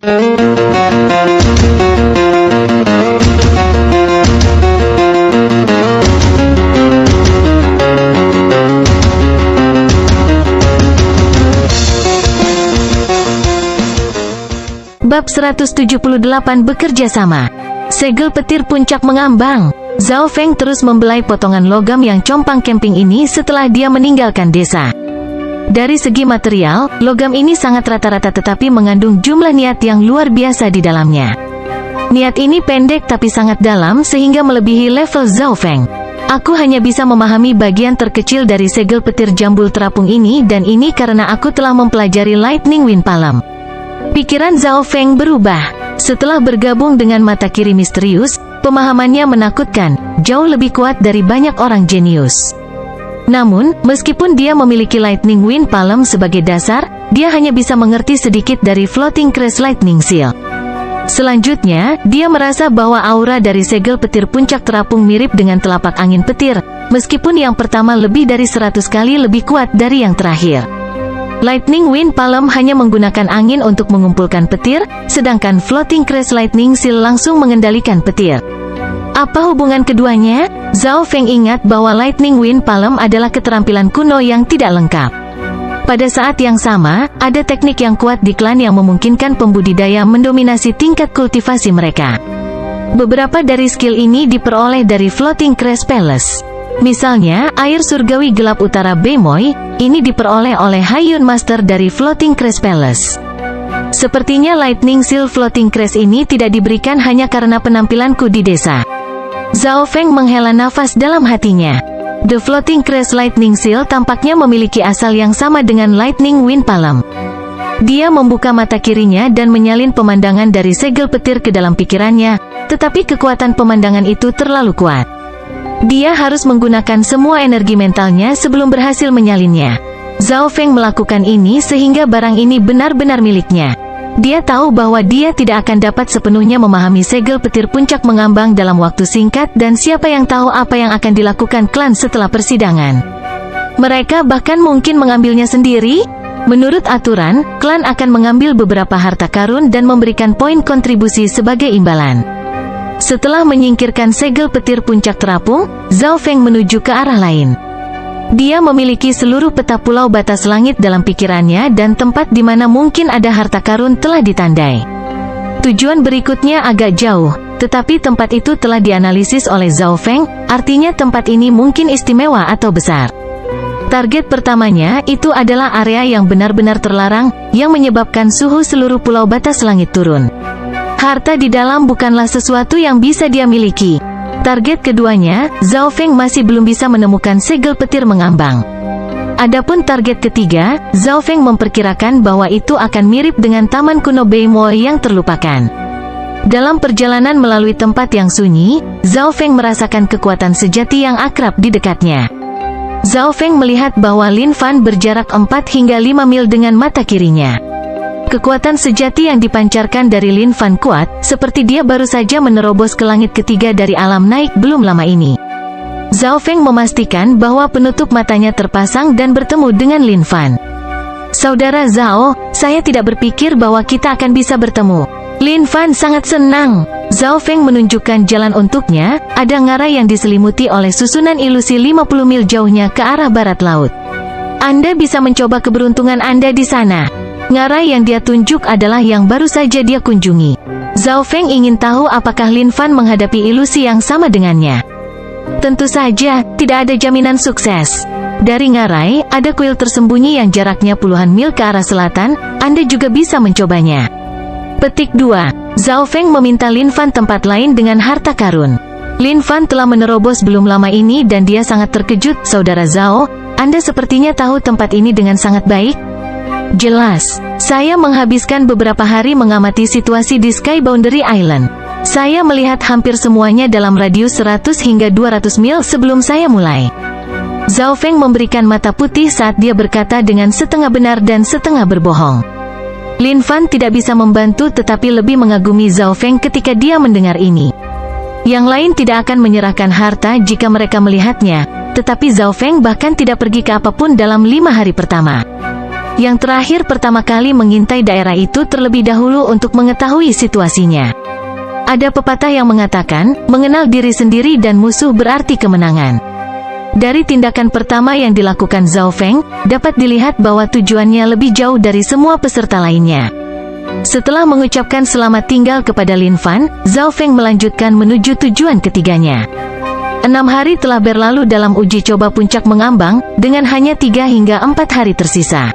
Bab 178 bekerja sama. Segel petir puncak mengambang. Zhao Feng terus membelai potongan logam yang compang camping ini setelah dia meninggalkan desa. Dari segi material, logam ini sangat rata-rata tetapi mengandung jumlah niat yang luar biasa di dalamnya. Niat ini pendek tapi sangat dalam sehingga melebihi level Zhao Feng. Aku hanya bisa memahami bagian terkecil dari segel petir jambul terapung ini dan ini karena aku telah mempelajari Lightning Wind Palm. Pikiran Zhao Feng berubah. Setelah bergabung dengan mata kiri misterius, pemahamannya menakutkan, jauh lebih kuat dari banyak orang jenius. Namun, meskipun dia memiliki Lightning Wind Palm sebagai dasar, dia hanya bisa mengerti sedikit dari Floating Crest Lightning Seal. Selanjutnya, dia merasa bahwa aura dari segel petir puncak terapung mirip dengan telapak angin petir, meskipun yang pertama lebih dari 100 kali lebih kuat dari yang terakhir. Lightning Wind Palm hanya menggunakan angin untuk mengumpulkan petir, sedangkan Floating Crest Lightning Seal langsung mengendalikan petir. Apa hubungan keduanya? Zhao Feng ingat bahwa Lightning Wind Palm adalah keterampilan kuno yang tidak lengkap. Pada saat yang sama, ada teknik yang kuat di klan yang memungkinkan pembudidaya mendominasi tingkat kultivasi mereka. Beberapa dari skill ini diperoleh dari Floating Crest Palace. Misalnya, air surgawi gelap utara Bemoy, ini diperoleh oleh Haiyun Master dari Floating Crest Palace. Sepertinya Lightning Seal Floating Crest ini tidak diberikan hanya karena penampilanku di desa. Zhao Feng menghela nafas dalam hatinya. The Floating Crest Lightning Seal tampaknya memiliki asal yang sama dengan Lightning Wind Palm. Dia membuka mata kirinya dan menyalin pemandangan dari segel petir ke dalam pikirannya, tetapi kekuatan pemandangan itu terlalu kuat. Dia harus menggunakan semua energi mentalnya sebelum berhasil menyalinnya. Zhao Feng melakukan ini sehingga barang ini benar-benar miliknya. Dia tahu bahwa dia tidak akan dapat sepenuhnya memahami segel petir puncak mengambang dalam waktu singkat dan siapa yang tahu apa yang akan dilakukan klan setelah persidangan. Mereka bahkan mungkin mengambilnya sendiri. Menurut aturan, klan akan mengambil beberapa harta karun dan memberikan poin kontribusi sebagai imbalan. Setelah menyingkirkan segel petir puncak terapung, Zhao Feng menuju ke arah lain. Dia memiliki seluruh peta pulau batas langit dalam pikirannya dan tempat di mana mungkin ada harta karun telah ditandai. Tujuan berikutnya agak jauh, tetapi tempat itu telah dianalisis oleh Zhao Feng, artinya tempat ini mungkin istimewa atau besar. Target pertamanya itu adalah area yang benar-benar terlarang, yang menyebabkan suhu seluruh pulau batas langit turun. Harta di dalam bukanlah sesuatu yang bisa dia miliki. Target keduanya, Zhao Feng masih belum bisa menemukan segel petir mengambang. Adapun target ketiga, Zhao Feng memperkirakan bahwa itu akan mirip dengan taman kuno Beimoy yang terlupakan. Dalam perjalanan melalui tempat yang sunyi, Zhao Feng merasakan kekuatan sejati yang akrab di dekatnya. Zhao Feng melihat bahwa Lin Fan berjarak 4 hingga 5 mil dengan mata kirinya. Kekuatan sejati yang dipancarkan dari Lin Fan kuat, seperti dia baru saja menerobos ke langit ketiga dari alam naik belum lama ini. Zhao Feng memastikan bahwa penutup matanya terpasang dan bertemu dengan Lin Fan. Saudara Zhao, saya tidak berpikir bahwa kita akan bisa bertemu. Lin Fan sangat senang. Zhao Feng menunjukkan jalan untuknya, ada ngarai yang diselimuti oleh susunan ilusi 50 mil jauhnya ke arah barat laut. Anda bisa mencoba keberuntungan Anda di sana. Ngarai yang dia tunjuk adalah yang baru saja dia kunjungi. Zhao Feng ingin tahu apakah Lin Fan menghadapi ilusi yang sama dengannya. Tentu saja, tidak ada jaminan sukses. Dari ngarai, ada kuil tersembunyi yang jaraknya puluhan mil ke arah selatan, Anda juga bisa mencobanya. Petik 2. Zhao Feng meminta Lin Fan tempat lain dengan harta karun. Lin Fan telah menerobos belum lama ini dan dia sangat terkejut. Saudara Zhao, Anda sepertinya tahu tempat ini dengan sangat baik. Jelas, saya menghabiskan beberapa hari mengamati situasi di Sky Boundary Island. Saya melihat hampir semuanya dalam radius 100 hingga 200 mil sebelum saya mulai. Zhao Feng memberikan mata putih saat dia berkata dengan setengah benar dan setengah berbohong. Lin Fan tidak bisa membantu tetapi lebih mengagumi Zhao Feng ketika dia mendengar ini. Yang lain tidak akan menyerahkan harta jika mereka melihatnya, tetapi Zhao Feng bahkan tidak pergi ke apapun dalam 5 hari pertama. Yang terakhir pertama kali mengintai daerah itu terlebih dahulu untuk mengetahui situasinya. Ada pepatah yang mengatakan, mengenal diri sendiri dan musuh berarti kemenangan. Dari tindakan pertama yang dilakukan Zhao Feng, dapat dilihat bahwa tujuannya lebih jauh dari semua peserta lainnya. Setelah mengucapkan selamat tinggal kepada Lin Fan, Zhao Feng melanjutkan menuju tujuan ketiganya. 6 hari telah berlalu dalam uji coba puncak mengambang, dengan hanya 3 hingga 4 hari tersisa.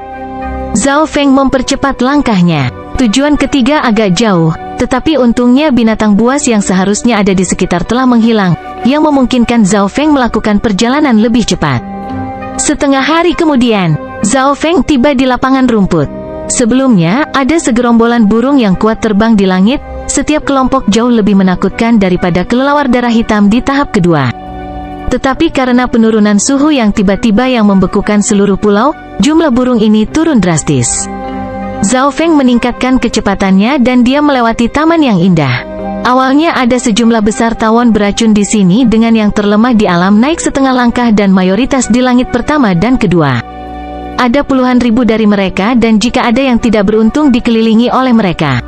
Zhao Feng mempercepat langkahnya. Tujuan ketiga agak jauh, tetapi untungnya binatang buas yang seharusnya ada di sekitar telah menghilang, yang memungkinkan Zhao Feng melakukan perjalanan lebih cepat. Setengah hari kemudian, Zhao Feng tiba di lapangan rumput. Sebelumnya, ada segerombolan burung yang kuat terbang di langit. Setiap kelompok jauh lebih menakutkan daripada kelelawar darah hitam di tahap kedua. Tetapi karena penurunan suhu yang tiba-tiba yang membekukan seluruh pulau, jumlah burung ini turun drastis. Zhao Feng meningkatkan kecepatannya dan dia melewati taman yang indah. Awalnya ada sejumlah besar tawon beracun di sini dengan yang terlemah di alam naik setengah langkah dan mayoritas di langit pertama dan kedua. Ada puluhan ribu dari mereka dan jika ada yang tidak beruntung dikelilingi oleh mereka.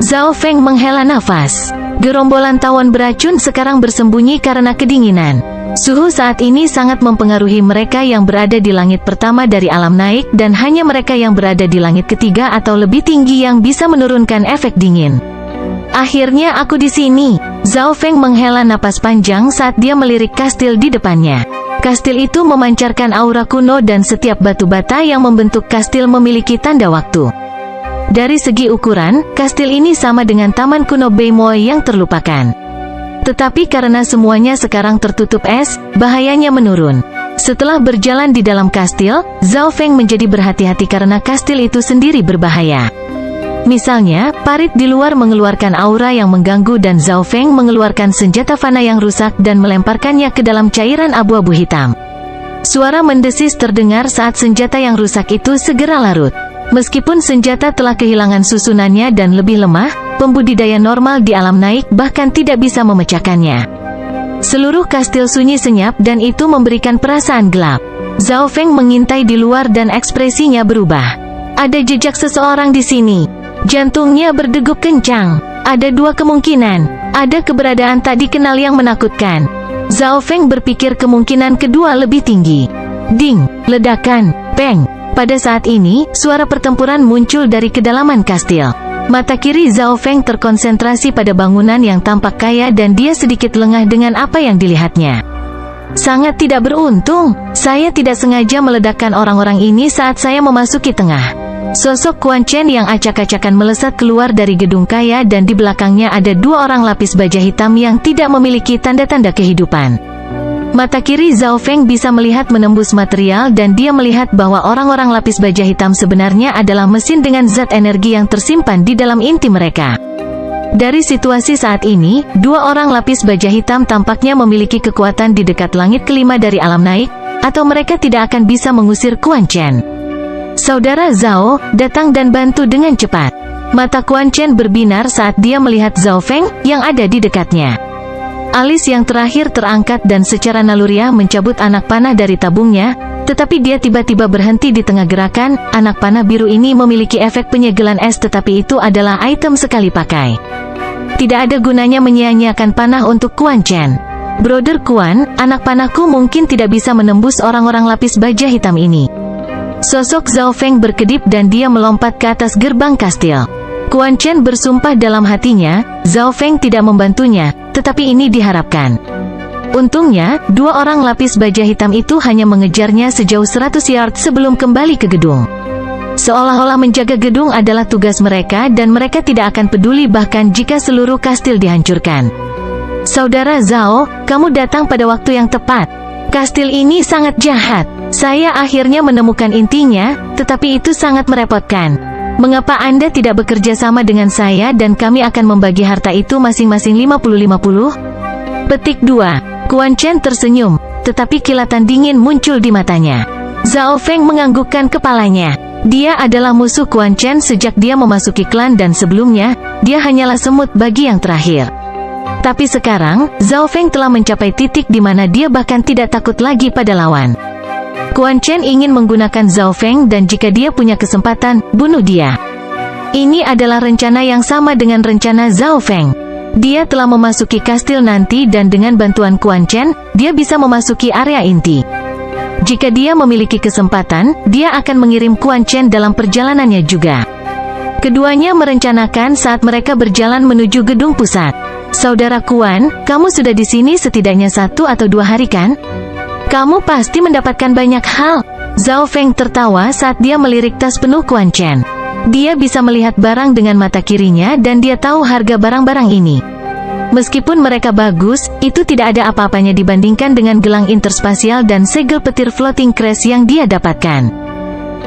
Zhao Feng menghela nafas. Gerombolan tawon beracun sekarang bersembunyi karena kedinginan. Suhu saat ini sangat mempengaruhi mereka yang berada di langit pertama dari alam naik dan hanya mereka yang berada di langit ketiga atau lebih tinggi yang bisa menurunkan efek dingin. Akhirnya aku di sini. Zhao Feng menghela napas panjang saat dia melirik kastil di depannya. Kastil itu memancarkan aura kuno dan setiap batu bata yang membentuk kastil memiliki tanda waktu. Dari segi ukuran, kastil ini sama dengan taman kuno Beimoy yang terlupakan. Tetapi karena semuanya sekarang tertutup es, bahayanya menurun. Setelah berjalan di dalam kastil, Zhao Feng menjadi berhati-hati karena kastil itu sendiri berbahaya. Misalnya, parit di luar mengeluarkan aura yang mengganggu dan Zhao Feng mengeluarkan senjata fana yang rusak dan melemparkannya ke dalam cairan abu-abu hitam. Suara mendesis terdengar saat senjata yang rusak itu segera larut. Meskipun senjata telah kehilangan susunannya dan lebih lemah, pembudidaya normal di alam naik bahkan tidak bisa memecahkannya. Seluruh kastil sunyi senyap dan itu memberikan perasaan gelap. Zhao Feng mengintai di luar dan ekspresinya berubah. Ada jejak seseorang di sini. Jantungnya berdegup kencang. Ada dua kemungkinan. Ada keberadaan tak dikenal yang menakutkan. Zhao Feng berpikir kemungkinan kedua lebih tinggi. Ding, ledakan, peng. Pada saat ini, suara pertempuran muncul dari kedalaman kastil. Mata kiri Zhao Feng terkonsentrasi pada bangunan yang tampak kaya dan dia sedikit lengah dengan apa yang dilihatnya. Sangat tidak beruntung, saya tidak sengaja meledakkan orang-orang ini saat saya memasuki tengah. Sosok Quan Chen yang acak-acakan melesat keluar dari gedung kaya dan di belakangnya ada dua orang lapis baja hitam yang tidak memiliki tanda-tanda kehidupan. Mata kiri Zhao Feng bisa melihat menembus material dan dia melihat bahwa orang-orang lapis baja hitam sebenarnya adalah mesin dengan zat energi yang tersimpan di dalam inti mereka. Dari situasi saat ini, dua orang lapis baja hitam tampaknya memiliki kekuatan di dekat langit kelima dari alam naik, atau mereka tidak akan bisa mengusir Quan Chen. Saudara Zhao, datang dan bantu dengan cepat. Mata Quan Chen berbinar saat dia melihat Zhao Feng yang ada di dekatnya. Alis yang terakhir terangkat dan secara naluriah mencabut anak panah dari tabungnya, tetapi dia tiba-tiba berhenti di tengah gerakan. Anak panah biru ini memiliki efek penyegelan es tetapi itu adalah item sekali pakai. Tidak ada gunanya menyia-nyiakan panah untuk Quan Chen. Brother Quan, anak panahku mungkin tidak bisa menembus orang-orang lapis baja hitam ini. Sosok Zhao Feng berkedip dan dia melompat ke atas gerbang kastil. Quan Chen bersumpah dalam hatinya, Zhao Feng tidak membantunya, tetapi ini diharapkan. Untungnya, dua orang lapis baja hitam itu hanya mengejarnya sejauh 100 yard sebelum kembali ke gedung. Seolah-olah menjaga gedung adalah tugas mereka dan mereka tidak akan peduli bahkan jika seluruh kastil dihancurkan. Saudara Zhao, kamu datang pada waktu yang tepat. Kastil ini sangat jahat. Saya akhirnya menemukan intinya, tetapi itu sangat merepotkan. Mengapa Anda tidak bekerja sama dengan saya dan kami akan membagi harta itu masing-masing 50-50? Petik 2. Quan Chen tersenyum, tetapi kilatan dingin muncul di matanya. Zhao Feng menganggukkan kepalanya. Dia adalah musuh Quan Chen sejak dia memasuki klan dan sebelumnya, dia hanyalah semut bagi yang terakhir. Tapi sekarang, Zhao Feng telah mencapai titik di mana dia bahkan tidak takut lagi pada lawan. Quan Chen ingin menggunakan Zhao Feng dan jika dia punya kesempatan, bunuh dia. Ini adalah rencana yang sama dengan rencana Zhao Feng. Dia telah memasuki kastil nanti dan dengan bantuan Quan Chen, dia bisa memasuki area inti. Jika dia memiliki kesempatan, dia akan mengirim Quan Chen dalam perjalanannya juga. Keduanya merencanakan saat mereka berjalan menuju gedung pusat. Saudara Quan, kamu sudah di sini setidaknya 1 atau 2 hari kan? Kamu pasti mendapatkan banyak hal. Zhao Feng tertawa saat dia melirik tas penuh Quan Chen. Dia bisa melihat barang dengan mata kirinya dan dia tahu harga barang-barang ini. Meskipun mereka bagus, itu tidak ada apa-apanya dibandingkan dengan gelang interspasial dan segel petir floating crash yang dia dapatkan.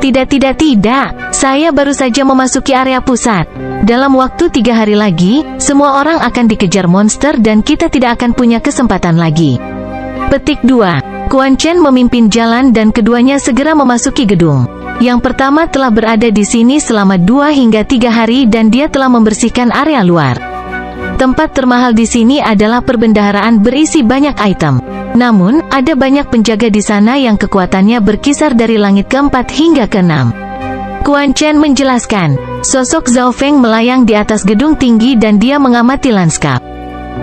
Tidak, saya baru saja memasuki area pusat. Dalam waktu 3 hari lagi, semua orang akan dikejar monster dan kita tidak akan punya kesempatan lagi. Petik 2. Quan Chen memimpin jalan dan keduanya segera memasuki gedung. Yang pertama telah berada di sini selama 2 hingga 3 hari dan dia telah membersihkan area luar. Tempat termahal di sini adalah perbendaharaan berisi banyak item. Namun, ada banyak penjaga di sana yang kekuatannya berkisar dari langit ke-4 hingga ke-6. Quan Chen menjelaskan, sosok Zhao Feng melayang di atas gedung tinggi dan dia mengamati lanskap.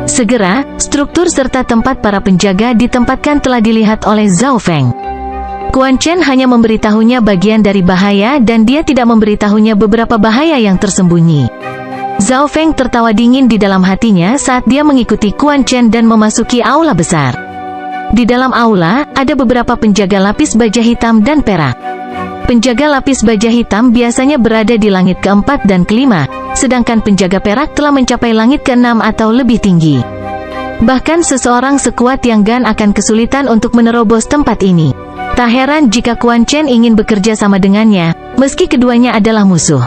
Segera, struktur serta tempat para penjaga ditempatkan telah dilihat oleh Zhao Feng. Quan Chen hanya memberitahunya bagian dari bahaya dan dia tidak memberitahunya beberapa bahaya yang tersembunyi. Zhao Feng tertawa dingin di dalam hatinya saat dia mengikuti Quan Chen dan memasuki aula besar. Di dalam aula, ada beberapa penjaga lapis baja hitam dan perak. Penjaga lapis baja hitam biasanya berada di langit ke-4 dan ke-5, sedangkan penjaga perak telah mencapai langit ke-6 atau lebih tinggi. Bahkan seseorang sekuat Yang Gan akan kesulitan untuk menerobos tempat ini. Tak heran jika Quan Chen ingin bekerja sama dengannya, meski keduanya adalah musuh.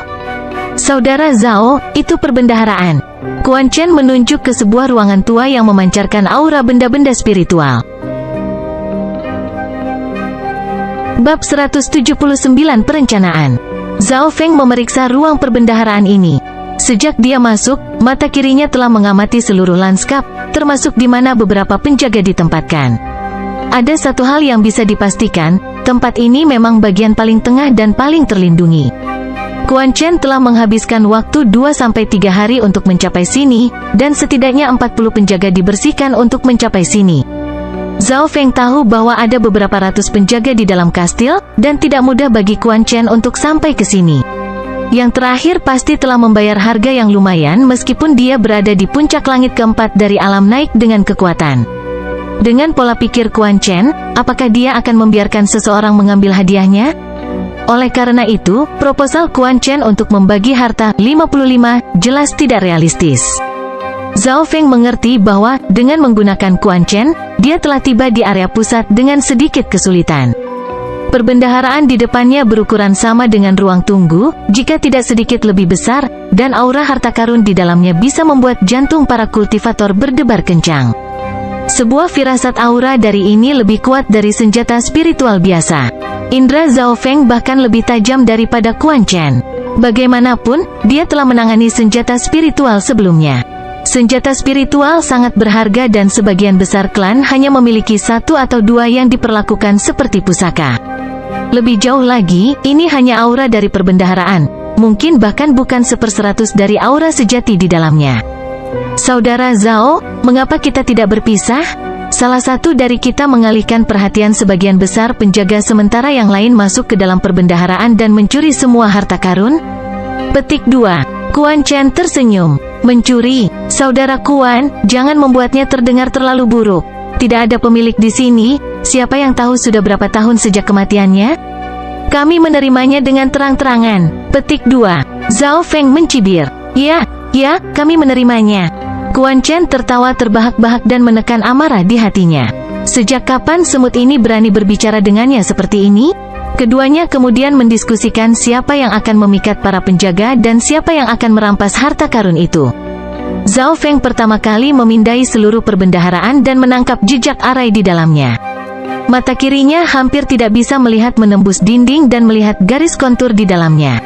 Saudara Zhao, itu perbendaharaan. Quan Chen menunjuk ke sebuah ruangan tua yang memancarkan aura benda-benda spiritual. Bab 179 Perencanaan. Zhao Feng memeriksa ruang perbendaharaan ini. Sejak dia masuk, mata kirinya telah mengamati seluruh lanskap, termasuk di mana beberapa penjaga ditempatkan. Ada satu hal yang bisa dipastikan, tempat ini memang bagian paling tengah dan paling terlindungi. Quan Chen telah menghabiskan waktu 2-3 hari untuk mencapai sini, dan setidaknya 40 penjaga dibersihkan untuk mencapai sini. Zhao Feng tahu bahwa ada beberapa ratus penjaga di dalam kastil, dan tidak mudah bagi Quan Chen untuk sampai ke sini. Yang terakhir pasti telah membayar harga yang lumayan meskipun dia berada di puncak langit ke-4 dari alam naik dengan kekuatan. Dengan pola pikir Quan Chen, apakah dia akan membiarkan seseorang mengambil hadiahnya? Oleh karena itu, proposal Quan Chen untuk membagi harta 55 jelas tidak realistis. Zhao Feng mengerti bahwa dengan menggunakan Quan Chen, dia telah tiba di area pusat dengan sedikit kesulitan. Perbendaharaan di depannya berukuran sama dengan ruang tunggu, jika tidak sedikit lebih besar, dan aura harta karun di dalamnya bisa membuat jantung para kultivator berdebar kencang. Sebuah firasat aura dari ini lebih kuat dari senjata spiritual biasa. Indra Zhao Feng bahkan lebih tajam daripada Quan Chen. Bagaimanapun, dia telah menangani senjata spiritual sebelumnya. Senjata spiritual sangat berharga dan sebagian besar klan hanya memiliki 1 atau 2 yang diperlakukan seperti pusaka. Lebih jauh lagi, ini hanya aura dari perbendaharaan, mungkin bahkan bukan 1/100 dari aura sejati di dalamnya. Saudara Zhao, mengapa kita tidak berpisah? Salah satu dari kita mengalihkan perhatian sebagian besar penjaga sementara yang lain masuk ke dalam perbendaharaan dan mencuri semua harta karun? Petik 2. Quan Chen tersenyum. Mencuri, saudara Quan, jangan membuatnya terdengar terlalu buruk. Tidak ada pemilik di sini, siapa yang tahu sudah berapa tahun sejak kematiannya? Kami menerimanya dengan terang-terangan. Petik 2. Zhao Feng mencibir. Ya, kami menerimanya. Quan Chen tertawa terbahak-bahak dan menekan amarah di hatinya. Sejak kapan semut ini berani berbicara dengannya seperti ini? Keduanya kemudian mendiskusikan siapa yang akan memikat para penjaga dan siapa yang akan merampas harta karun itu. Zhao Feng pertama kali memindai seluruh perbendaharaan dan menangkap jejak arai di dalamnya. Mata kirinya hampir tidak bisa melihat menembus dinding dan melihat garis kontur di dalamnya.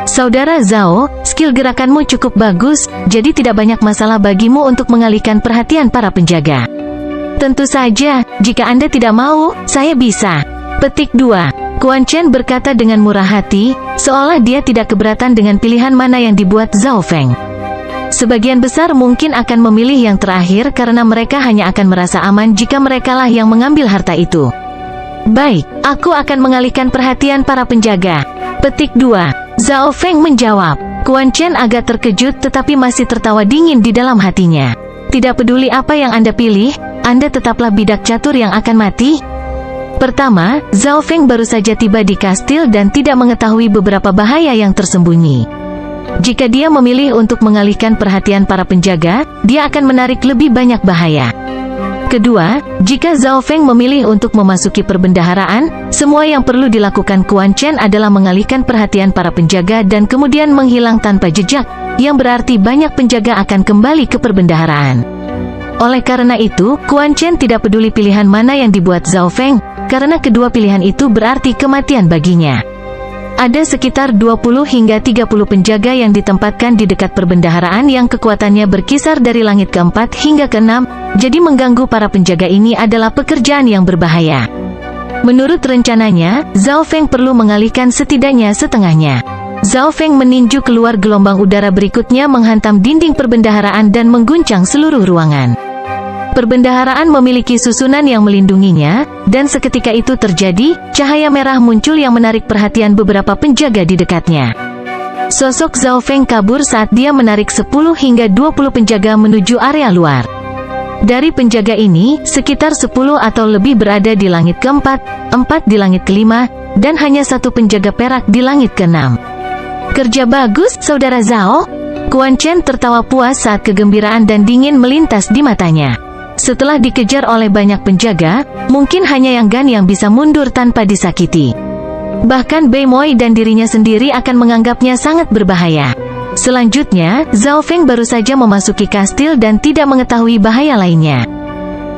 Saudara Zhao, skill gerakanmu cukup bagus, jadi tidak banyak masalah bagimu untuk mengalihkan perhatian para penjaga. Tentu saja, jika Anda tidak mau, saya bisa. Petik 2. Quan Chen berkata dengan murah hati, seolah dia tidak keberatan dengan pilihan mana yang dibuat Zhao Feng. Sebagian besar mungkin akan memilih yang terakhir karena mereka hanya akan merasa aman jika merekalah yang mengambil harta itu. Baik, aku akan mengalihkan perhatian para penjaga. Petik 2. Zhao Feng menjawab. Quan Chen agak terkejut tetapi masih tertawa dingin di dalam hatinya. Tidak peduli apa yang Anda pilih, Anda tetaplah bidak catur yang akan mati. Pertama, Zhao Feng baru saja tiba di kastil dan tidak mengetahui beberapa bahaya yang tersembunyi. Jika dia memilih untuk mengalihkan perhatian para penjaga, dia akan menarik lebih banyak bahaya. Kedua, jika Zhao Feng memilih untuk memasuki perbendaharaan, semua yang perlu dilakukan Quan Chen adalah mengalihkan perhatian para penjaga dan kemudian menghilang tanpa jejak, yang berarti banyak penjaga akan kembali ke perbendaharaan. Oleh karena itu, Quan Chen tidak peduli pilihan mana yang dibuat Zhao Feng, karena kedua pilihan itu berarti kematian baginya. Ada sekitar 20 hingga 30 penjaga yang ditempatkan di dekat perbendaharaan yang kekuatannya berkisar dari langit ke-4 hingga ke-6, jadi mengganggu para penjaga ini adalah pekerjaan yang berbahaya. Menurut rencananya, Zhao Feng perlu mengalihkan setidaknya setengahnya. Zhao Feng meninju keluar gelombang udara berikutnya menghantam dinding perbendaharaan dan mengguncang seluruh ruangan. Perbendaharaan memiliki susunan yang melindunginya, dan seketika itu terjadi, cahaya merah muncul yang menarik perhatian beberapa penjaga di dekatnya. Sosok Zhao Feng kabur saat dia menarik 10 hingga 20 penjaga menuju area luar. Dari penjaga ini, sekitar 10 atau lebih berada di langit ke-4, 4 di langit ke-5, dan hanya satu penjaga perak di langit ke-6. Kerja bagus, Saudara Zhao. Quan Chen tertawa puas saat kegembiraan dan dingin melintas di matanya. Setelah dikejar oleh banyak penjaga, mungkin hanya Yang Gan yang bisa mundur tanpa disakiti. Bahkan Bei Moi dan dirinya sendiri akan menganggapnya sangat berbahaya. Selanjutnya, Zhao Feng baru saja memasuki kastil dan tidak mengetahui bahaya lainnya.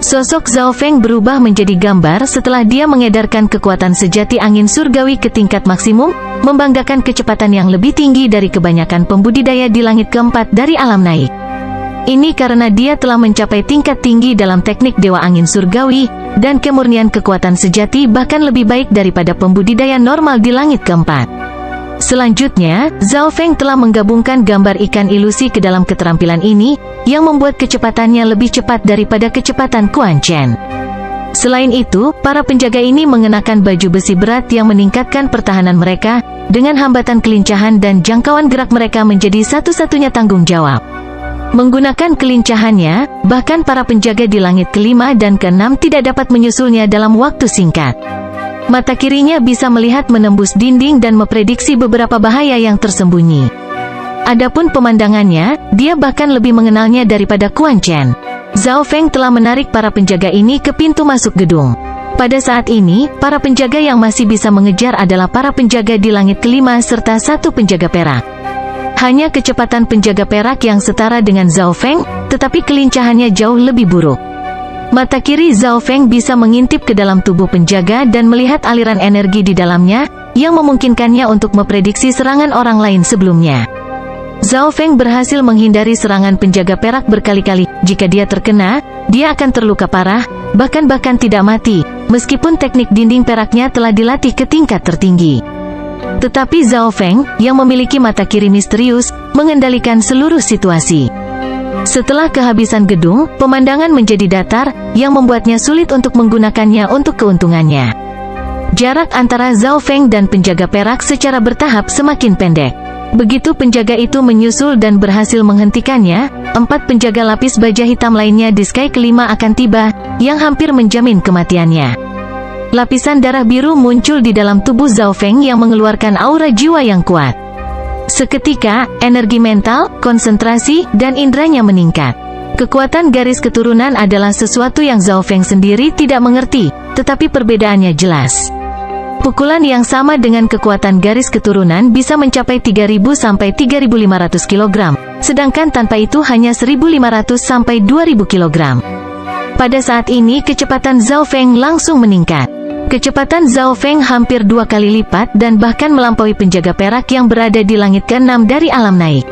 Sosok Zhao Feng berubah menjadi gambar setelah dia mengedarkan kekuatan sejati angin surgawi ke tingkat maksimum, membanggakan kecepatan yang lebih tinggi dari kebanyakan pembudidaya di langit ke-4 dari alam naik. Ini karena dia telah mencapai tingkat tinggi dalam teknik Dewa Angin Surgawi, dan kemurnian kekuatan sejati bahkan lebih baik daripada pembudidaya normal di langit ke-4. Selanjutnya, Zhao Feng telah menggabungkan gambar ikan ilusi ke dalam keterampilan ini, yang membuat kecepatannya lebih cepat daripada kecepatan Quan Chen. Selain itu, para penjaga ini mengenakan baju besi berat yang meningkatkan pertahanan mereka, dengan hambatan kelincahan dan jangkauan gerak mereka menjadi satu-satunya tanggung jawab. Menggunakan kelincahannya, bahkan para penjaga di langit ke-5 dan ke-6 tidak dapat menyusulnya dalam waktu singkat. Mata kirinya bisa melihat menembus dinding dan memprediksi beberapa bahaya yang tersembunyi. Adapun pemandangannya, dia bahkan lebih mengenalnya daripada Quan Chen. Zhao Feng telah menarik para penjaga ini ke pintu masuk gedung. Pada saat ini, para penjaga yang masih bisa mengejar adalah para penjaga di langit ke-5 serta satu penjaga perak. Hanya kecepatan penjaga perak yang setara dengan Zhao Feng, tetapi kelincahannya jauh lebih buruk. Mata kiri Zhao Feng bisa mengintip ke dalam tubuh penjaga dan melihat aliran energi di dalamnya, yang memungkinkannya untuk memprediksi serangan orang lain sebelumnya. Zhao Feng berhasil menghindari serangan penjaga perak berkali-kali. Jika dia terkena, dia akan terluka parah, bahkan tidak mati, meskipun teknik dinding peraknya telah dilatih ke tingkat tertinggi. Tetapi Zhao Feng, yang memiliki mata kiri misterius, mengendalikan seluruh situasi. Setelah kehabisan gedung, pemandangan menjadi datar, yang membuatnya sulit untuk menggunakannya untuk keuntungannya. Jarak antara Zhao Feng dan penjaga perak secara bertahap semakin pendek. Begitu penjaga itu menyusul dan berhasil menghentikannya, 4 penjaga lapis baja hitam lainnya di Sky ke-5 akan tiba, yang hampir menjamin kematiannya. Lapisan darah biru muncul di dalam tubuh Zhao Feng yang mengeluarkan aura jiwa yang kuat. Seketika, energi mental, konsentrasi, dan indranya meningkat. Kekuatan garis keturunan adalah sesuatu yang Zhao Feng sendiri tidak mengerti, tetapi perbedaannya jelas. Pukulan yang sama dengan kekuatan garis keturunan bisa mencapai 3.000 sampai 3.500 kg, sedangkan tanpa itu hanya 1.500 sampai 2.000 kg. Pada saat ini kecepatan Zhao Feng langsung meningkat. Kecepatan Zhao Feng hampir 2 kali lipat dan bahkan melampaui penjaga perak yang berada di langit ke-6 dari alam naik.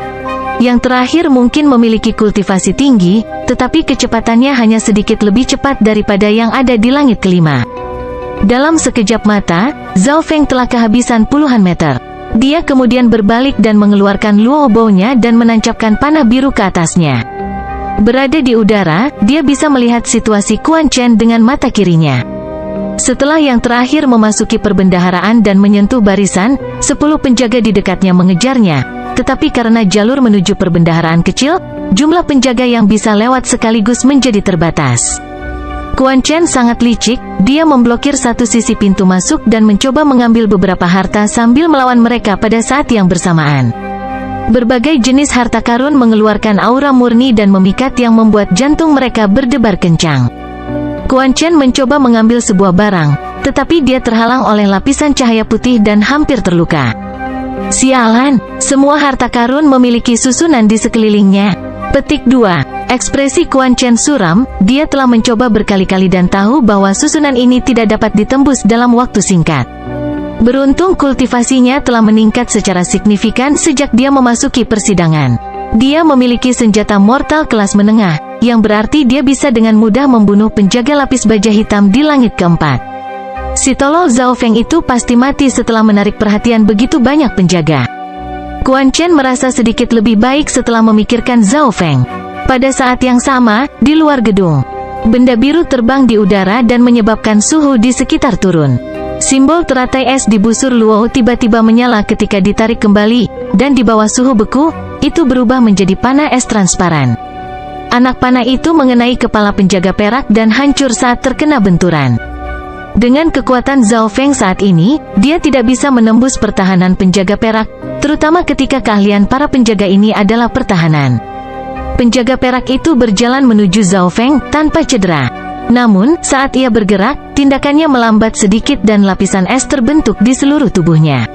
Yang terakhir mungkin memiliki kultivasi tinggi, tetapi kecepatannya hanya sedikit lebih cepat daripada yang ada di langit ke-5. Dalam sekejap mata, Zhao Feng telah kehabisan puluhan meter. Dia kemudian berbalik dan mengeluarkan Luo Bounya dan menancapkan panah biru ke atasnya. Berada di udara, dia bisa melihat situasi Quan Chen dengan mata kirinya. Setelah yang terakhir memasuki perbendaharaan dan menyentuh barisan, 10 penjaga di dekatnya mengejarnya. Tetapi karena jalur menuju perbendaharaan kecil, jumlah penjaga yang bisa lewat sekaligus menjadi terbatas. Quan Chen sangat licik, dia memblokir satu sisi pintu masuk dan mencoba mengambil beberapa harta sambil melawan mereka pada saat yang bersamaan. Berbagai jenis harta karun mengeluarkan aura murni dan memikat yang membuat jantung mereka berdebar kencang. Quan Chen mencoba mengambil sebuah barang, tetapi dia terhalang oleh lapisan cahaya putih dan hampir terluka. Sialan, semua harta karun memiliki susunan di sekelilingnya. Petik 2. Ekspresi Quan Chen suram, dia telah mencoba berkali-kali dan tahu bahwa susunan ini tidak dapat ditembus dalam waktu singkat. Beruntung kultivasinya telah meningkat secara signifikan sejak dia memasuki persidangan. Dia memiliki senjata mortal kelas menengah, yang berarti dia bisa dengan mudah membunuh penjaga lapis baja hitam di langit keempat. Si tolol Zhao Feng itu pasti mati setelah menarik perhatian begitu banyak penjaga. Quan Chen merasa sedikit lebih baik setelah memikirkan Zhao Feng. Pada saat yang sama, di luar gedung, benda biru terbang di udara dan menyebabkan suhu di sekitar turun. Simbol teratai es di busur Luo tiba-tiba menyala ketika ditarik kembali, dan di bawah suhu beku, itu berubah menjadi panah es transparan. Anak panah itu mengenai kepala penjaga perak dan hancur saat terkena benturan. Dengan kekuatan Zhao Feng saat ini, dia tidak bisa menembus pertahanan penjaga perak, terutama ketika keahlian para penjaga ini adalah pertahanan. Penjaga perak itu berjalan menuju Zhao Feng tanpa cedera. Namun, saat ia bergerak, tindakannya melambat sedikit dan lapisan es terbentuk di seluruh tubuhnya.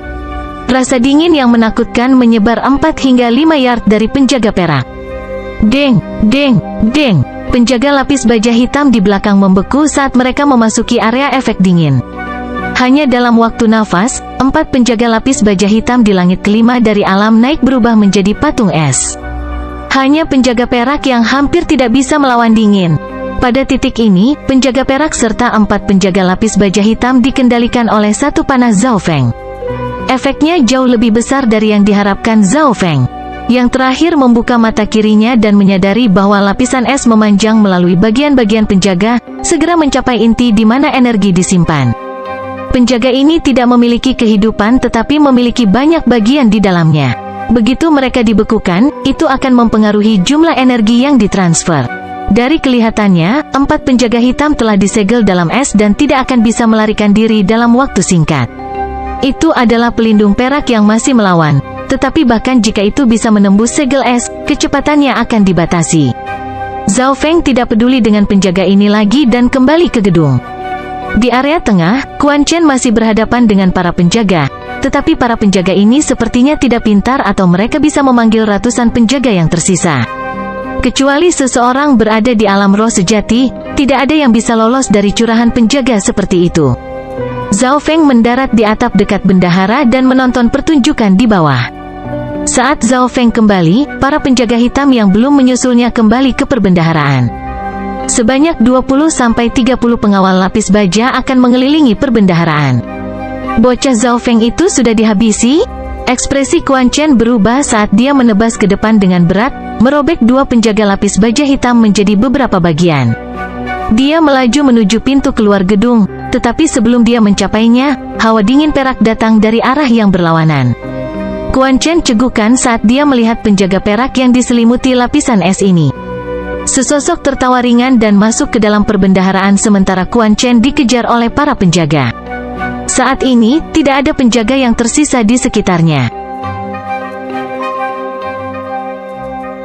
Rasa dingin yang menakutkan menyebar 4 hingga 5 yard dari penjaga perak. Deng, deng, deng. Penjaga lapis baja hitam di belakang membeku saat mereka memasuki area efek dingin. Hanya dalam waktu nafas, 4 penjaga lapis baja hitam di langit kelima dari alam naik berubah menjadi patung es. Hanya penjaga perak yang hampir tidak bisa melawan dingin. Pada titik ini, penjaga perak serta 4 penjaga lapis baja hitam dikendalikan oleh satu panah Zhao Feng. Efeknya jauh lebih besar dari yang diharapkan Zhao Feng. Yang terakhir membuka mata kirinya dan menyadari bahwa lapisan es memanjang melalui bagian-bagian penjaga, segera mencapai inti di mana energi disimpan. Penjaga ini tidak memiliki kehidupan tetapi memiliki banyak bagian di dalamnya. Begitu mereka dibekukan, itu akan mempengaruhi jumlah energi yang ditransfer. Dari kelihatannya, 4 penjaga hitam telah disegel dalam es dan tidak akan bisa melarikan diri dalam waktu singkat. Itu adalah pelindung perak yang masih melawan. Tetapi bahkan jika itu bisa menembus segel es, kecepatannya akan dibatasi. Zhao Feng tidak peduli dengan penjaga ini lagi dan kembali ke gedung. Di area tengah, Quan Chen masih berhadapan dengan para penjaga. Tetapi para penjaga ini sepertinya tidak pintar atau mereka bisa memanggil ratusan penjaga yang tersisa. Kecuali seseorang berada di alam roh sejati, tidak ada yang bisa lolos dari curahan penjaga seperti itu. Zhao Feng mendarat di atap dekat bendahara dan menonton pertunjukan di bawah. Saat Zhao Feng kembali, para penjaga hitam yang belum menyusulnya kembali ke perbendaharaan. Sebanyak 20-30 pengawal lapis baja akan mengelilingi perbendaharaan. Bocah Zhao Feng itu sudah dihabisi? Ekspresi Quan Chen berubah saat dia menebas ke depan dengan berat, merobek 2 penjaga lapis baja hitam menjadi beberapa bagian. Dia melaju menuju pintu keluar gedung, tetapi sebelum dia mencapainya, hawa dingin perak datang dari arah yang berlawanan. Quan Chen cegukan saat dia melihat penjaga perak yang diselimuti lapisan es ini. Sesosok tertawa ringan dan masuk ke dalam perbendaharaan sementara Quan Chen dikejar oleh para penjaga. Saat ini, tidak ada penjaga yang tersisa di sekitarnya.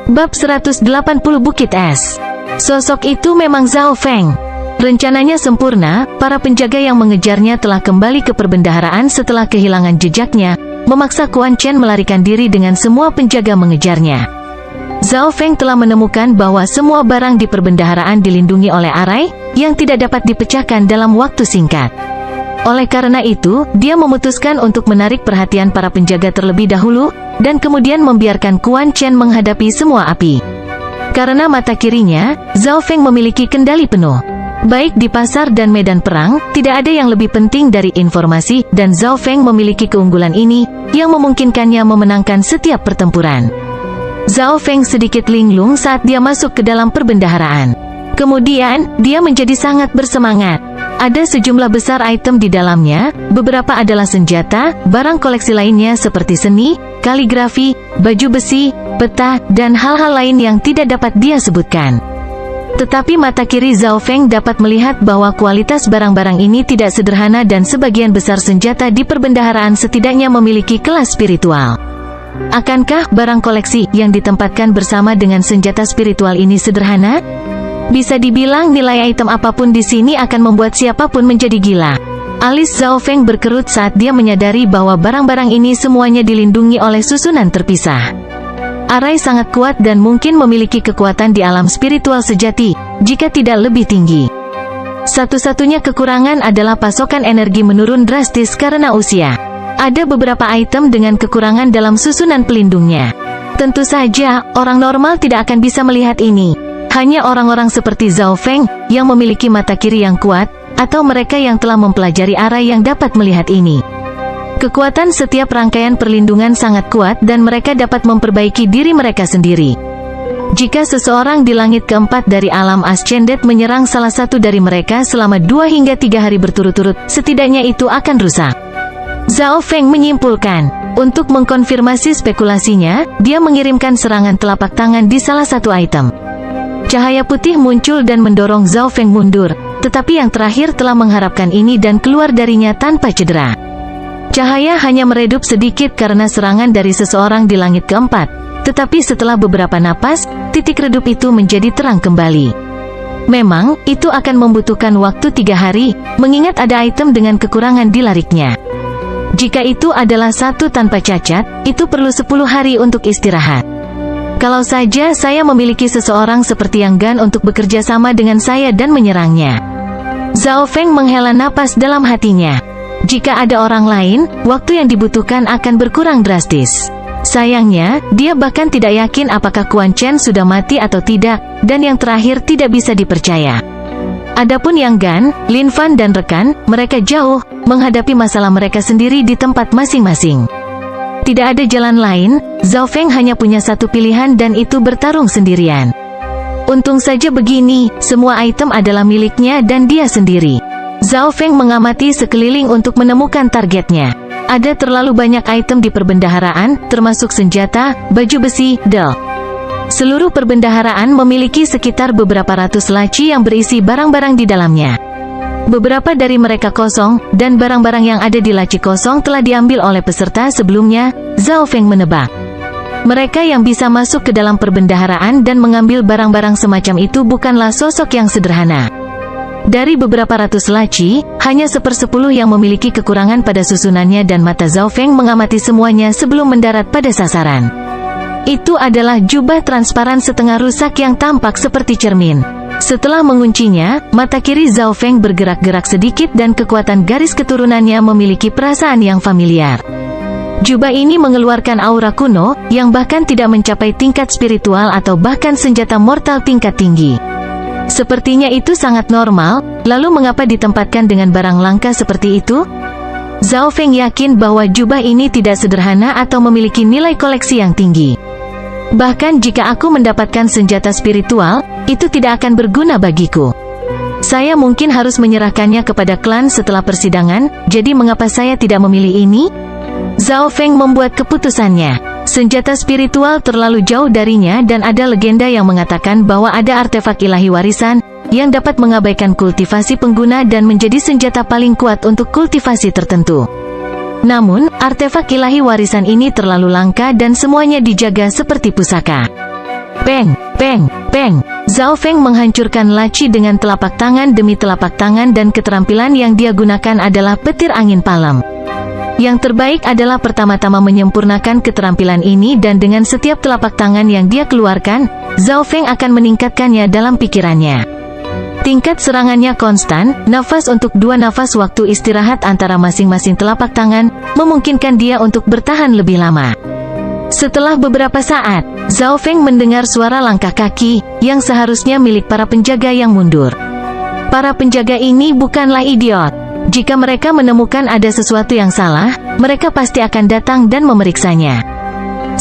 Bab 180 Bukit Es. Sosok itu memang Zhao Feng. Rencananya sempurna, para penjaga yang mengejarnya telah kembali ke perbendaharaan setelah kehilangan jejaknya, memaksa Quan Chen melarikan diri dengan semua penjaga mengejarnya. Zhao Feng telah menemukan bahwa semua barang di perbendaharaan dilindungi oleh arai, yang tidak dapat dipecahkan dalam waktu singkat. Oleh karena itu, dia memutuskan untuk menarik perhatian para penjaga terlebih dahulu, dan kemudian membiarkan Quan Chen menghadapi semua api. Karena mata kirinya, Zhao Feng memiliki kendali penuh. Baik di pasar dan medan perang, tidak ada yang lebih penting dari informasi, dan Zhao Feng memiliki keunggulan ini, yang memungkinkannya memenangkan setiap pertempuran. Zhao Feng sedikit linglung saat dia masuk ke dalam perbendaharaan. Kemudian, dia menjadi sangat bersemangat. Ada sejumlah besar item di dalamnya, beberapa adalah senjata, barang koleksi lainnya seperti seni, kaligrafi, baju besi, peta, dan hal-hal lain yang tidak dapat dia sebutkan. Tetapi mata kiri Zhao Feng dapat melihat bahwa kualitas barang-barang ini tidak sederhana dan sebagian besar senjata di perbendaharaan setidaknya memiliki kelas spiritual. Akankah barang koleksi yang ditempatkan bersama dengan senjata spiritual ini sederhana? Bisa dibilang nilai item apapun di sini akan membuat siapapun menjadi gila. Alis Zhao Feng berkerut saat dia menyadari bahwa barang-barang ini semuanya dilindungi oleh susunan terpisah. Arai sangat kuat dan mungkin memiliki kekuatan di alam spiritual sejati, jika tidak lebih tinggi. Satu-satunya kekurangan adalah pasokan energi menurun drastis karena usia. Ada beberapa item dengan kekurangan dalam susunan pelindungnya. Tentu saja, orang normal tidak akan bisa melihat ini. Hanya orang-orang seperti Zhao Feng, yang memiliki mata kiri yang kuat, atau mereka yang telah mempelajari arai yang dapat melihat ini. Kekuatan setiap rangkaian perlindungan sangat kuat dan mereka dapat memperbaiki diri mereka sendiri. Jika seseorang di langit keempat dari alam Ascended menyerang salah satu dari mereka selama 2 hingga 3 hari berturut-turut, setidaknya itu akan rusak. Zhao Feng menyimpulkan. Untuk mengkonfirmasi spekulasinya, dia mengirimkan serangan telapak tangan di salah satu item. Cahaya putih muncul dan mendorong Zhao Feng mundur, tetapi yang terakhir telah mengharapkan ini dan keluar darinya tanpa cedera. Cahaya hanya meredup sedikit karena serangan dari seseorang di langit keempat, tetapi setelah beberapa napas, titik redup itu menjadi terang kembali. Memang, itu akan membutuhkan waktu 3 hari, mengingat ada item dengan kekurangan di lariknya. Jika itu adalah satu tanpa cacat, itu perlu 10 hari untuk istirahat. Kalau saja saya memiliki seseorang seperti Yang Gan untuk bekerja sama dengan saya dan menyerangnya. Zhao Feng menghela napas dalam hatinya. Jika ada orang lain, waktu yang dibutuhkan akan berkurang drastis. Sayangnya, dia bahkan tidak yakin apakah Quan Chen sudah mati atau tidak, dan yang terakhir tidak bisa dipercaya. Adapun Yang Gan, Lin Fan dan rekan, mereka jauh, menghadapi masalah mereka sendiri di tempat masing-masing. Tidak ada jalan lain, Zhao Feng hanya punya satu pilihan dan itu bertarung sendirian. Untung saja begini, semua item adalah miliknya dan dia sendiri. Zhao Feng mengamati sekeliling untuk menemukan targetnya. Ada terlalu banyak item di perbendaharaan, termasuk senjata, baju besi, del. Seluruh perbendaharaan memiliki sekitar beberapa ratus laci yang berisi barang-barang di dalamnya. Beberapa dari mereka kosong, dan barang-barang yang ada di laci kosong telah diambil oleh peserta sebelumnya, Zhao Feng menebak. Mereka yang bisa masuk ke dalam perbendaharaan dan mengambil barang-barang semacam itu bukanlah sosok yang sederhana. Dari beberapa ratus laci, hanya 1/10 yang memiliki kekurangan pada susunannya dan mata Zhao Feng mengamati semuanya sebelum mendarat pada sasaran. Itu adalah jubah transparan setengah rusak yang tampak seperti cermin. Setelah menguncinya, mata kiri Zhao Feng bergerak-gerak sedikit dan kekuatan garis keturunannya memiliki perasaan yang familiar. Jubah ini mengeluarkan aura kuno, yang bahkan tidak mencapai tingkat spiritual atau bahkan senjata mortal tingkat tinggi. Sepertinya itu sangat normal, lalu mengapa ditempatkan dengan barang langka seperti itu? Zhao Feng yakin bahwa jubah ini tidak sederhana atau memiliki nilai koleksi yang tinggi. Bahkan jika aku mendapatkan senjata spiritual, itu tidak akan berguna bagiku. Saya mungkin harus menyerahkannya kepada klan setelah persidangan, jadi mengapa saya tidak memilih ini? Zhao Feng membuat keputusannya. Senjata spiritual terlalu jauh darinya dan ada legenda yang mengatakan bahwa ada artefak ilahi warisan, yang dapat mengabaikan kultivasi pengguna dan menjadi senjata paling kuat untuk kultivasi tertentu. Namun, artefak ilahi warisan ini terlalu langka dan semuanya dijaga seperti pusaka. Peng, peng, peng. Zhao Feng menghancurkan laci dengan telapak tangan demi telapak tangan dan keterampilan yang dia gunakan adalah petir angin palem. Yang terbaik adalah pertama-tama menyempurnakan keterampilan ini dan dengan setiap telapak tangan yang dia keluarkan, Zhao Feng akan meningkatkannya dalam pikirannya. Tingkat serangannya konstan, nafas untuk 2 nafas waktu istirahat antara masing-masing telapak tangan, memungkinkan dia untuk bertahan lebih lama. Setelah beberapa saat, Zhao Feng mendengar suara langkah kaki, yang seharusnya milik para penjaga yang mundur. Para penjaga ini bukanlah idiot. Jika mereka menemukan ada sesuatu yang salah, mereka pasti akan datang dan memeriksanya.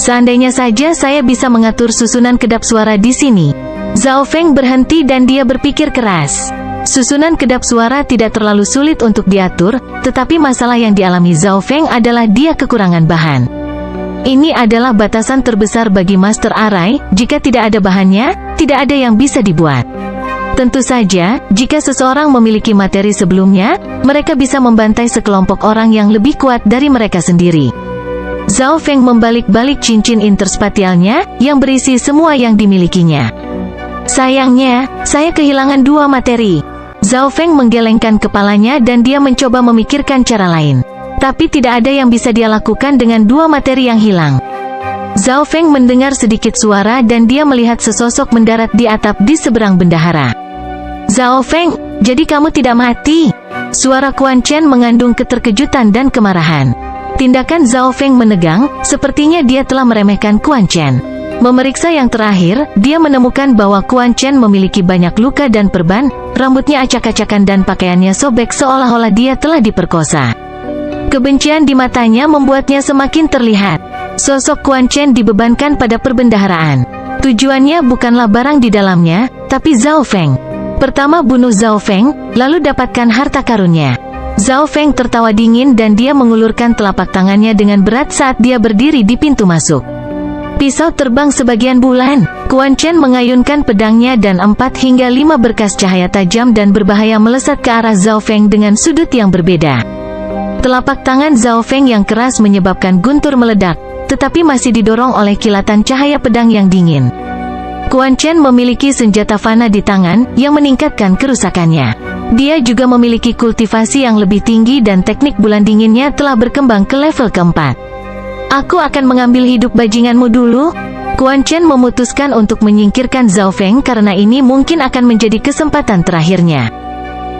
Seandainya saja saya bisa mengatur susunan kedap suara di sini. Zhao Feng berhenti dan dia berpikir keras. Susunan kedap suara tidak terlalu sulit untuk diatur, tetapi masalah yang dialami Zhao Feng adalah dia kekurangan bahan. Ini adalah batasan terbesar bagi Master Arai, jika tidak ada bahannya, tidak ada yang bisa dibuat. Tentu saja, jika seseorang memiliki materi sebelumnya, mereka bisa membantai sekelompok orang yang lebih kuat dari mereka sendiri. Zhao Feng membalik-balik cincin interspatialnya, yang berisi semua yang dimilikinya. Sayangnya, saya kehilangan 2 materi. Zhao Feng menggelengkan kepalanya dan dia mencoba memikirkan cara lain. Tapi tidak ada yang bisa dia lakukan dengan 2 materi yang hilang. Zhao Feng mendengar sedikit suara dan dia melihat sesosok mendarat di atap di seberang bendahara. Zhao Feng, jadi kamu tidak mati? Suara Quan Chen mengandung keterkejutan dan kemarahan. Tindakan Zhao Feng menegang, sepertinya dia telah meremehkan Quan Chen. Memeriksa yang terakhir, dia menemukan bahwa Quan Chen memiliki banyak luka dan perban, rambutnya acak-acakan dan pakaiannya sobek seolah-olah dia telah diperkosa. Kebencian di matanya membuatnya semakin terlihat. Sosok Quan Chen dibebankan pada perbendaharaan. Tujuannya bukanlah barang di dalamnya, tapi Zhao Feng. Pertama bunuh Zhao Feng, lalu dapatkan harta karunnya. Zhao Feng tertawa dingin dan dia mengulurkan telapak tangannya dengan berat saat dia berdiri di pintu masuk. Pisau terbang sebagian bulan. Quan Chen mengayunkan pedangnya dan 4 hingga 5 berkas cahaya tajam dan berbahaya melesat ke arah Zhao Feng dengan sudut yang berbeda. Telapak tangan Zhao Feng yang keras menyebabkan guntur meledak, tetapi masih didorong oleh kilatan cahaya pedang yang dingin. Quan Chen memiliki senjata fana di tangan, yang meningkatkan kerusakannya. Dia juga memiliki kultivasi yang lebih tinggi dan teknik bulan dinginnya telah berkembang ke level keempat. Aku akan mengambil hidup bajinganmu dulu. Quan Chen memutuskan untuk menyingkirkan Zhao Feng karena ini mungkin akan menjadi kesempatan terakhirnya.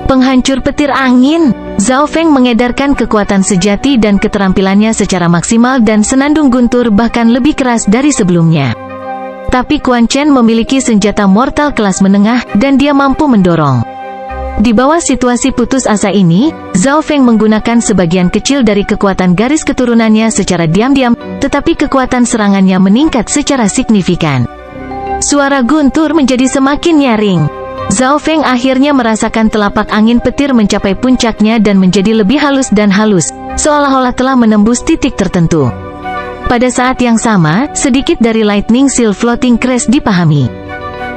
Penghancur petir angin. Zhao Feng mengedarkan kekuatan sejati dan keterampilannya secara maksimal dan senandung guntur bahkan lebih keras dari sebelumnya. Tapi Quan Chen memiliki senjata mortal kelas menengah, dan dia mampu mendorong. Di bawah situasi putus asa ini, Zhao Feng menggunakan sebagian kecil dari kekuatan garis keturunannya secara diam-diam, tetapi kekuatan serangannya meningkat secara signifikan. Suara guntur menjadi semakin nyaring. Zhao Feng akhirnya merasakan telapak angin petir mencapai puncaknya dan menjadi lebih halus dan halus, seolah-olah telah menembus titik tertentu. Pada saat yang sama, sedikit dari Lightning Seal Floating Crest dipahami.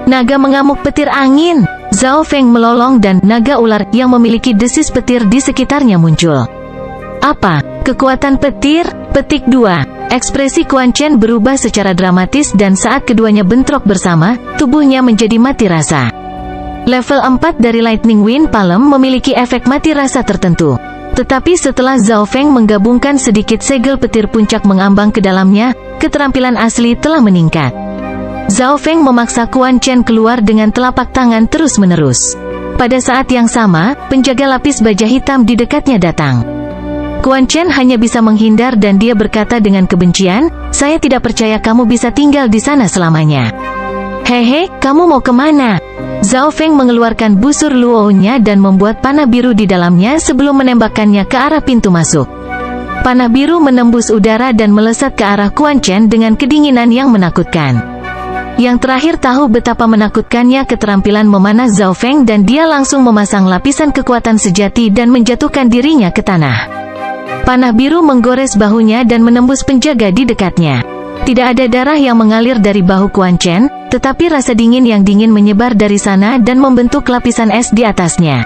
Naga mengamuk petir angin. Zhao Feng melolong dan naga ular yang memiliki desis petir di sekitarnya muncul. Apa? Kekuatan petir? Petik 2. Ekspresi Quan Chen berubah secara dramatis dan saat keduanya bentrok bersama, tubuhnya menjadi mati rasa. Level 4 dari Lightning Wind Palm memiliki efek mati rasa tertentu. Tetapi setelah Zhao Feng menggabungkan sedikit segel petir puncak mengambang ke dalamnya, keterampilan asli telah meningkat. Zhao Feng memaksa Quan Chen keluar dengan telapak tangan terus-menerus. Pada saat yang sama, penjaga lapis baja hitam di dekatnya datang. Quan Chen hanya bisa menghindar dan dia berkata dengan kebencian, "Saya tidak percaya kamu bisa tinggal di sana selamanya." "Hehe, kamu mau kemana?" Zhao Feng mengeluarkan busur luo-nya dan membuat panah biru di dalamnya sebelum menembakkannya ke arah pintu masuk. Panah biru menembus udara dan melesat ke arah Quan Chen dengan kedinginan yang menakutkan. Yang terakhir tahu betapa menakutkannya keterampilan memanah Zhao Feng dan dia langsung memasang lapisan kekuatan sejati dan menjatuhkan dirinya ke tanah. Panah biru menggores bahunya dan menembus penjaga di dekatnya. Tidak ada darah yang mengalir dari bahu Quan Chen, tetapi rasa dingin yang dingin menyebar dari sana dan membentuk lapisan es di atasnya.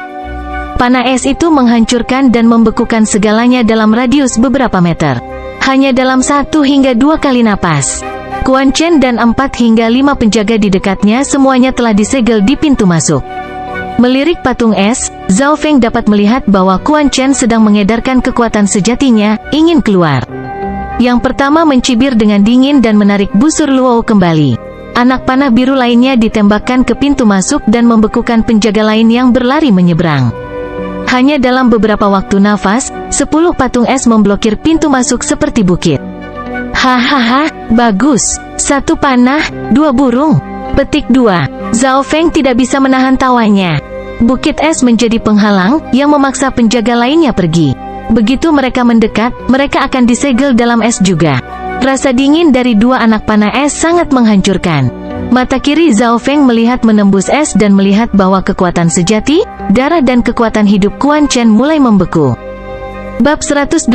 Panah es itu menghancurkan dan membekukan segalanya dalam radius beberapa meter. Hanya dalam 1 hingga 2 kali napas. Quan Chen dan 4 hingga 5 penjaga di dekatnya semuanya telah disegel di pintu masuk. Melirik patung es, Zhao Feng dapat melihat bahwa Quan Chen sedang mengedarkan kekuatan sejatinya, ingin keluar. Yang pertama mencibir dengan dingin dan menarik busur luo kembali. Anak panah biru lainnya ditembakkan ke pintu masuk dan membekukan penjaga lain yang berlari menyeberang. Hanya dalam beberapa waktu nafas, 10 patung es memblokir pintu masuk seperti bukit. Hahaha, bagus. 1 panah, 2 burung. Petik 2. Zhao Feng tidak bisa menahan tawanya. Bukit es menjadi penghalang yang memaksa penjaga lainnya pergi. Begitu mereka mendekat, mereka akan disegel dalam es juga. Rasa dingin dari dua anak panah es sangat menghancurkan. Mata kiri Zhao Feng melihat menembus es dan melihat bahwa kekuatan sejati, darah dan kekuatan hidup Quan Chen mulai membeku. Bab 181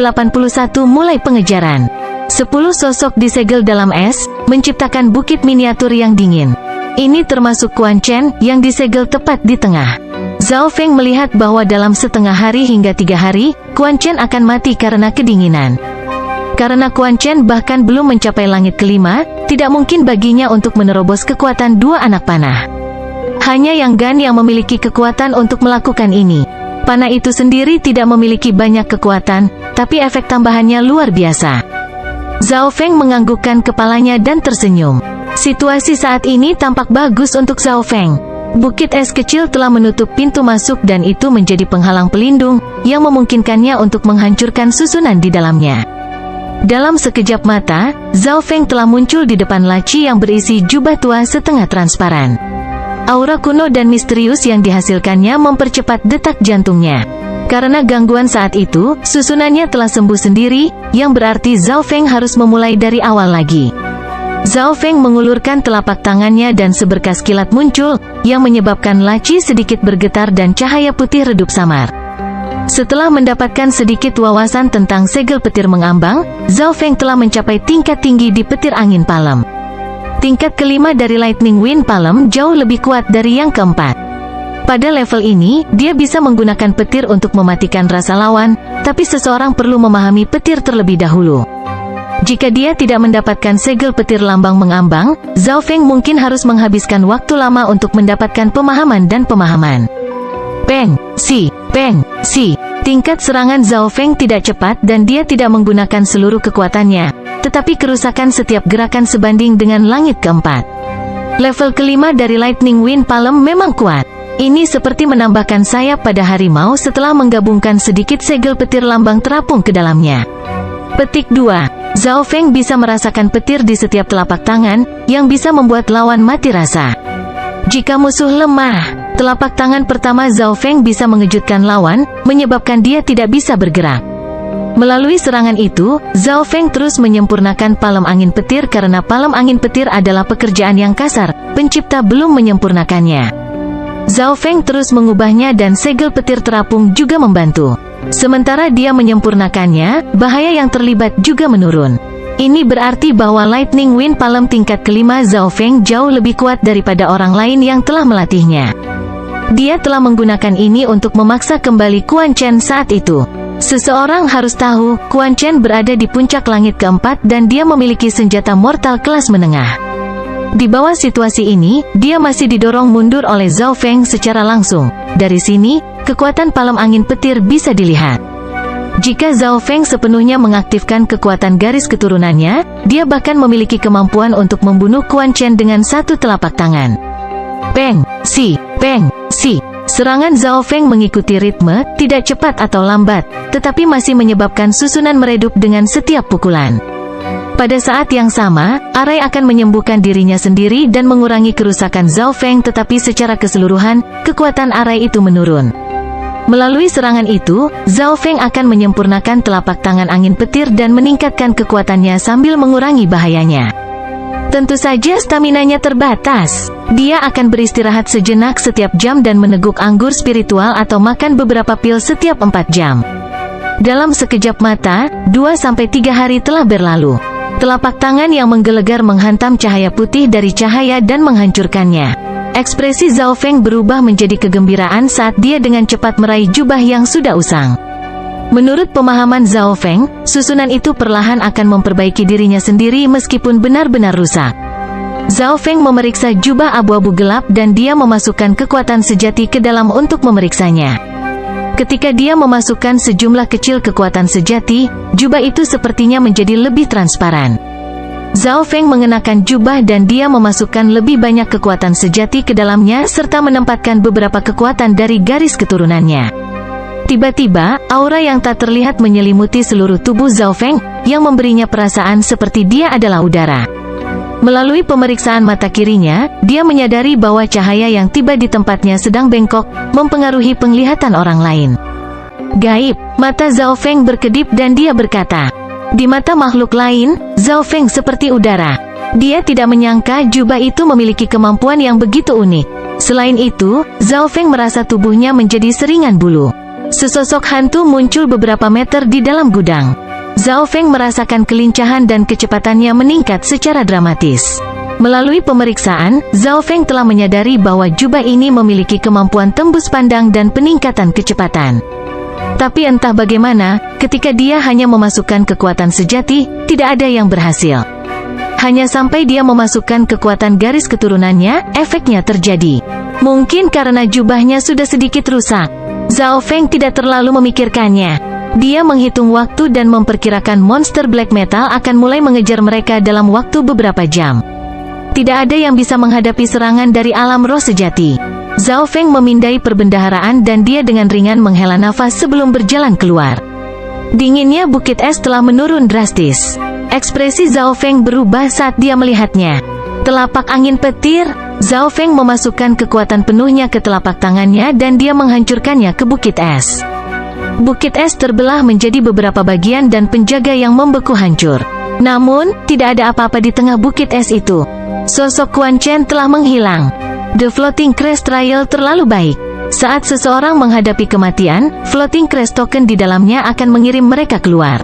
mulai pengejaran. 10 sosok disegel dalam es, menciptakan bukit miniatur yang dingin. Ini termasuk Quan Chen yang disegel tepat di tengah. Zhao Feng melihat bahwa dalam setengah hari hingga 3 hari, Quan Chen akan mati karena kedinginan. Karena Quan Chen bahkan belum mencapai langit kelima, tidak mungkin baginya untuk menerobos kekuatan dua anak panah. Hanya Yang Gan yang memiliki kekuatan untuk melakukan ini. Panah itu sendiri tidak memiliki banyak kekuatan, tapi efek tambahannya luar biasa. Zhao Feng menganggukkan kepalanya dan tersenyum. Situasi saat ini tampak bagus untuk Zhao Feng. Bukit es kecil telah menutup pintu masuk dan itu menjadi penghalang pelindung, yang memungkinkannya untuk menghancurkan susunan di dalamnya. Dalam sekejap mata, Zhao Feng telah muncul di depan laci yang berisi jubah tua setengah transparan. Aura kuno dan misterius yang dihasilkannya mempercepat detak jantungnya. Karena gangguan saat itu, susunannya telah sembuh sendiri, yang berarti Zhao Feng harus memulai dari awal lagi. Zhao Feng mengulurkan telapak tangannya dan seberkas kilat muncul, yang menyebabkan laci sedikit bergetar dan cahaya putih redup samar. Setelah mendapatkan sedikit wawasan tentang segel petir mengambang, Zhao Feng telah mencapai tingkat tinggi di petir angin palem. Tingkat kelima dari Lightning Wind Palem jauh lebih kuat dari yang keempat. Pada level ini, dia bisa menggunakan petir untuk mematikan rasa lawan, tapi seseorang perlu memahami petir terlebih dahulu. Jika dia tidak mendapatkan segel petir lambang mengambang, Zhao Feng mungkin harus menghabiskan waktu lama untuk mendapatkan pemahaman dan pemahaman. Peng, si. Tingkat serangan Zhao Feng tidak cepat dan dia tidak menggunakan seluruh kekuatannya, tetapi kerusakan setiap gerakan sebanding dengan langit keempat. Level kelima dari Lightning Wind Palem memang kuat. Ini seperti menambahkan sayap pada harimau setelah menggabungkan sedikit segel petir lambang terapung ke dalamnya. Petik 2. Zhao Feng bisa merasakan petir di setiap telapak tangan, yang bisa membuat lawan mati rasa. Jika musuh lemah, telapak tangan pertama Zhao Feng bisa mengejutkan lawan, menyebabkan dia tidak bisa bergerak. Melalui serangan itu, Zhao Feng terus menyempurnakan palem angin petir karena palem angin petir adalah pekerjaan yang kasar, pencipta belum menyempurnakannya. Zhao Feng terus mengubahnya dan segel petir terapung juga membantu. Sementara dia menyempurnakannya, bahaya yang terlibat juga menurun. Ini berarti bahwa Lightning Wind Palem tingkat kelima Zhao Feng jauh lebih kuat daripada orang lain yang telah melatihnya. Dia telah menggunakan ini untuk memaksa kembali Quan Chen saat itu. Seseorang harus tahu, Quan Chen berada di puncak langit keempat dan dia memiliki senjata mortal kelas menengah. Di bawah situasi ini, dia masih didorong mundur oleh Zhao Feng secara langsung. Dari sini, kekuatan palem angin petir bisa dilihat. Jika Zhao Feng sepenuhnya mengaktifkan kekuatan garis keturunannya, dia bahkan memiliki kemampuan untuk membunuh Quan Chen dengan satu telapak tangan. Peng, si. Serangan Zhao Feng mengikuti ritme, tidak cepat atau lambat, tetapi masih menyebabkan susunan meredup dengan setiap pukulan. Pada saat yang sama, Arai akan menyembuhkan dirinya sendiri dan mengurangi kerusakan Zhao Feng, tetapi secara keseluruhan, kekuatan Arai itu menurun. Melalui serangan itu, Zhao Feng akan menyempurnakan telapak tangan angin petir dan meningkatkan kekuatannya sambil mengurangi bahayanya. Tentu saja staminanya terbatas. Dia akan beristirahat sejenak setiap jam dan meneguk anggur spiritual atau makan beberapa pil setiap 4 jam. Dalam sekejap mata, 2-3 hari telah berlalu. Telapak tangan yang menggelegar menghantam cahaya putih dari cahaya dan menghancurkannya. Ekspresi Zhao Feng berubah menjadi kegembiraan saat dia dengan cepat meraih jubah yang sudah usang. Menurut pemahaman Zhao Feng, susunan itu perlahan akan memperbaiki dirinya sendiri meskipun benar-benar rusak. Zhao Feng memeriksa jubah abu-abu gelap dan dia memasukkan kekuatan sejati ke dalam untuk memeriksanya. Ketika dia memasukkan sejumlah kecil kekuatan sejati, jubah itu sepertinya menjadi lebih transparan. Zhao Feng mengenakan jubah dan dia memasukkan lebih banyak kekuatan sejati ke dalamnya serta menempatkan beberapa kekuatan dari garis keturunannya. Tiba-tiba, aura yang tak terlihat menyelimuti seluruh tubuh Zhao Feng, yang memberinya perasaan seperti dia adalah udara. Melalui pemeriksaan mata kirinya, dia menyadari bahwa cahaya yang tiba di tempatnya sedang bengkok, mempengaruhi penglihatan orang lain. Gaib, mata Zhao Feng berkedip dan dia berkata, di mata makhluk lain, Zhao Feng seperti udara. Dia tidak menyangka jubah itu memiliki kemampuan yang begitu unik. Selain itu, Zhao Feng merasa tubuhnya menjadi seringan bulu. Sesosok hantu muncul beberapa meter di dalam gudang. Zhao Feng merasakan kelincahan dan kecepatannya meningkat secara dramatis. Melalui pemeriksaan, Zhao Feng telah menyadari bahwa jubah ini memiliki kemampuan tembus pandang dan peningkatan kecepatan. Tapi entah bagaimana, ketika dia hanya memasukkan kekuatan sejati, tidak ada yang berhasil. Hanya sampai dia memasukkan kekuatan garis keturunannya, efeknya terjadi. Mungkin karena jubahnya sudah sedikit rusak. Zhao Feng tidak terlalu memikirkannya. Dia menghitung waktu dan memperkirakan monster black metal akan mulai mengejar mereka dalam waktu beberapa jam. Tidak ada yang bisa menghadapi serangan dari alam roh sejati. Zhao Feng memindai perbendaharaan dan dia dengan ringan menghela nafas sebelum berjalan keluar. Dinginnya bukit es telah menurun drastis. Ekspresi Zhao Feng berubah saat dia melihatnya. Telapak angin petir, Zhao Feng memasukkan kekuatan penuhnya ke telapak tangannya dan dia menghancurkannya ke bukit es. Bukit es terbelah menjadi beberapa bagian dan penjaga yang membeku hancur. Namun, tidak ada apa-apa di tengah bukit es itu. Sosok Quan Chen telah menghilang. The Floating Crest Trial terlalu baik. Saat seseorang menghadapi kematian, Floating Crest Token di dalamnya akan mengirim mereka keluar.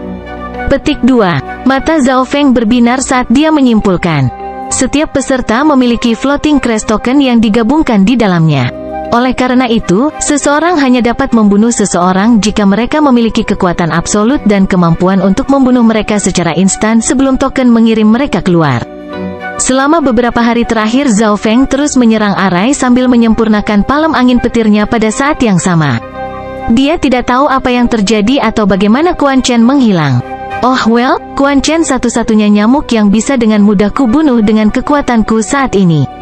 Petik 2. Mata Zhao Feng berbinar saat dia menyimpulkan. Setiap peserta memiliki Floating Crest Token yang digabungkan di dalamnya. Oleh karena itu, seseorang hanya dapat membunuh seseorang jika mereka memiliki kekuatan absolut dan kemampuan untuk membunuh mereka secara instan sebelum token mengirim mereka keluar. Selama beberapa hari terakhir Zhao Feng terus menyerang Arai sambil menyempurnakan palem angin petirnya pada saat yang sama. Dia tidak tahu apa yang terjadi atau bagaimana Quan Chen menghilang. Oh well, Quan Chen satu-satunya nyamuk yang bisa dengan mudah kubunuh dengan kekuatanku saat ini.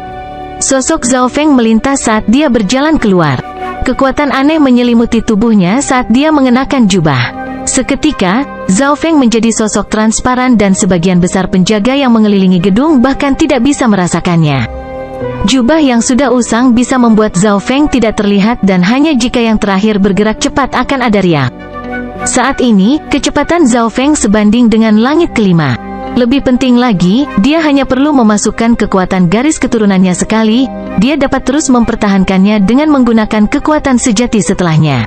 Sosok Zhao Feng melintas saat dia berjalan keluar. Kekuatan aneh menyelimuti tubuhnya saat dia mengenakan jubah. Seketika, Zhao Feng menjadi sosok transparan dan sebagian besar penjaga yang mengelilingi gedung bahkan tidak bisa merasakannya. Jubah yang sudah usang bisa membuat Zhao Feng tidak terlihat dan hanya jika yang terakhir bergerak cepat akan ada riak. Saat ini, kecepatan Zhao Feng sebanding dengan langit kelima. Lebih penting lagi, dia hanya perlu memasukkan kekuatan garis keturunannya sekali, dia dapat terus mempertahankannya dengan menggunakan kekuatan sejati setelahnya.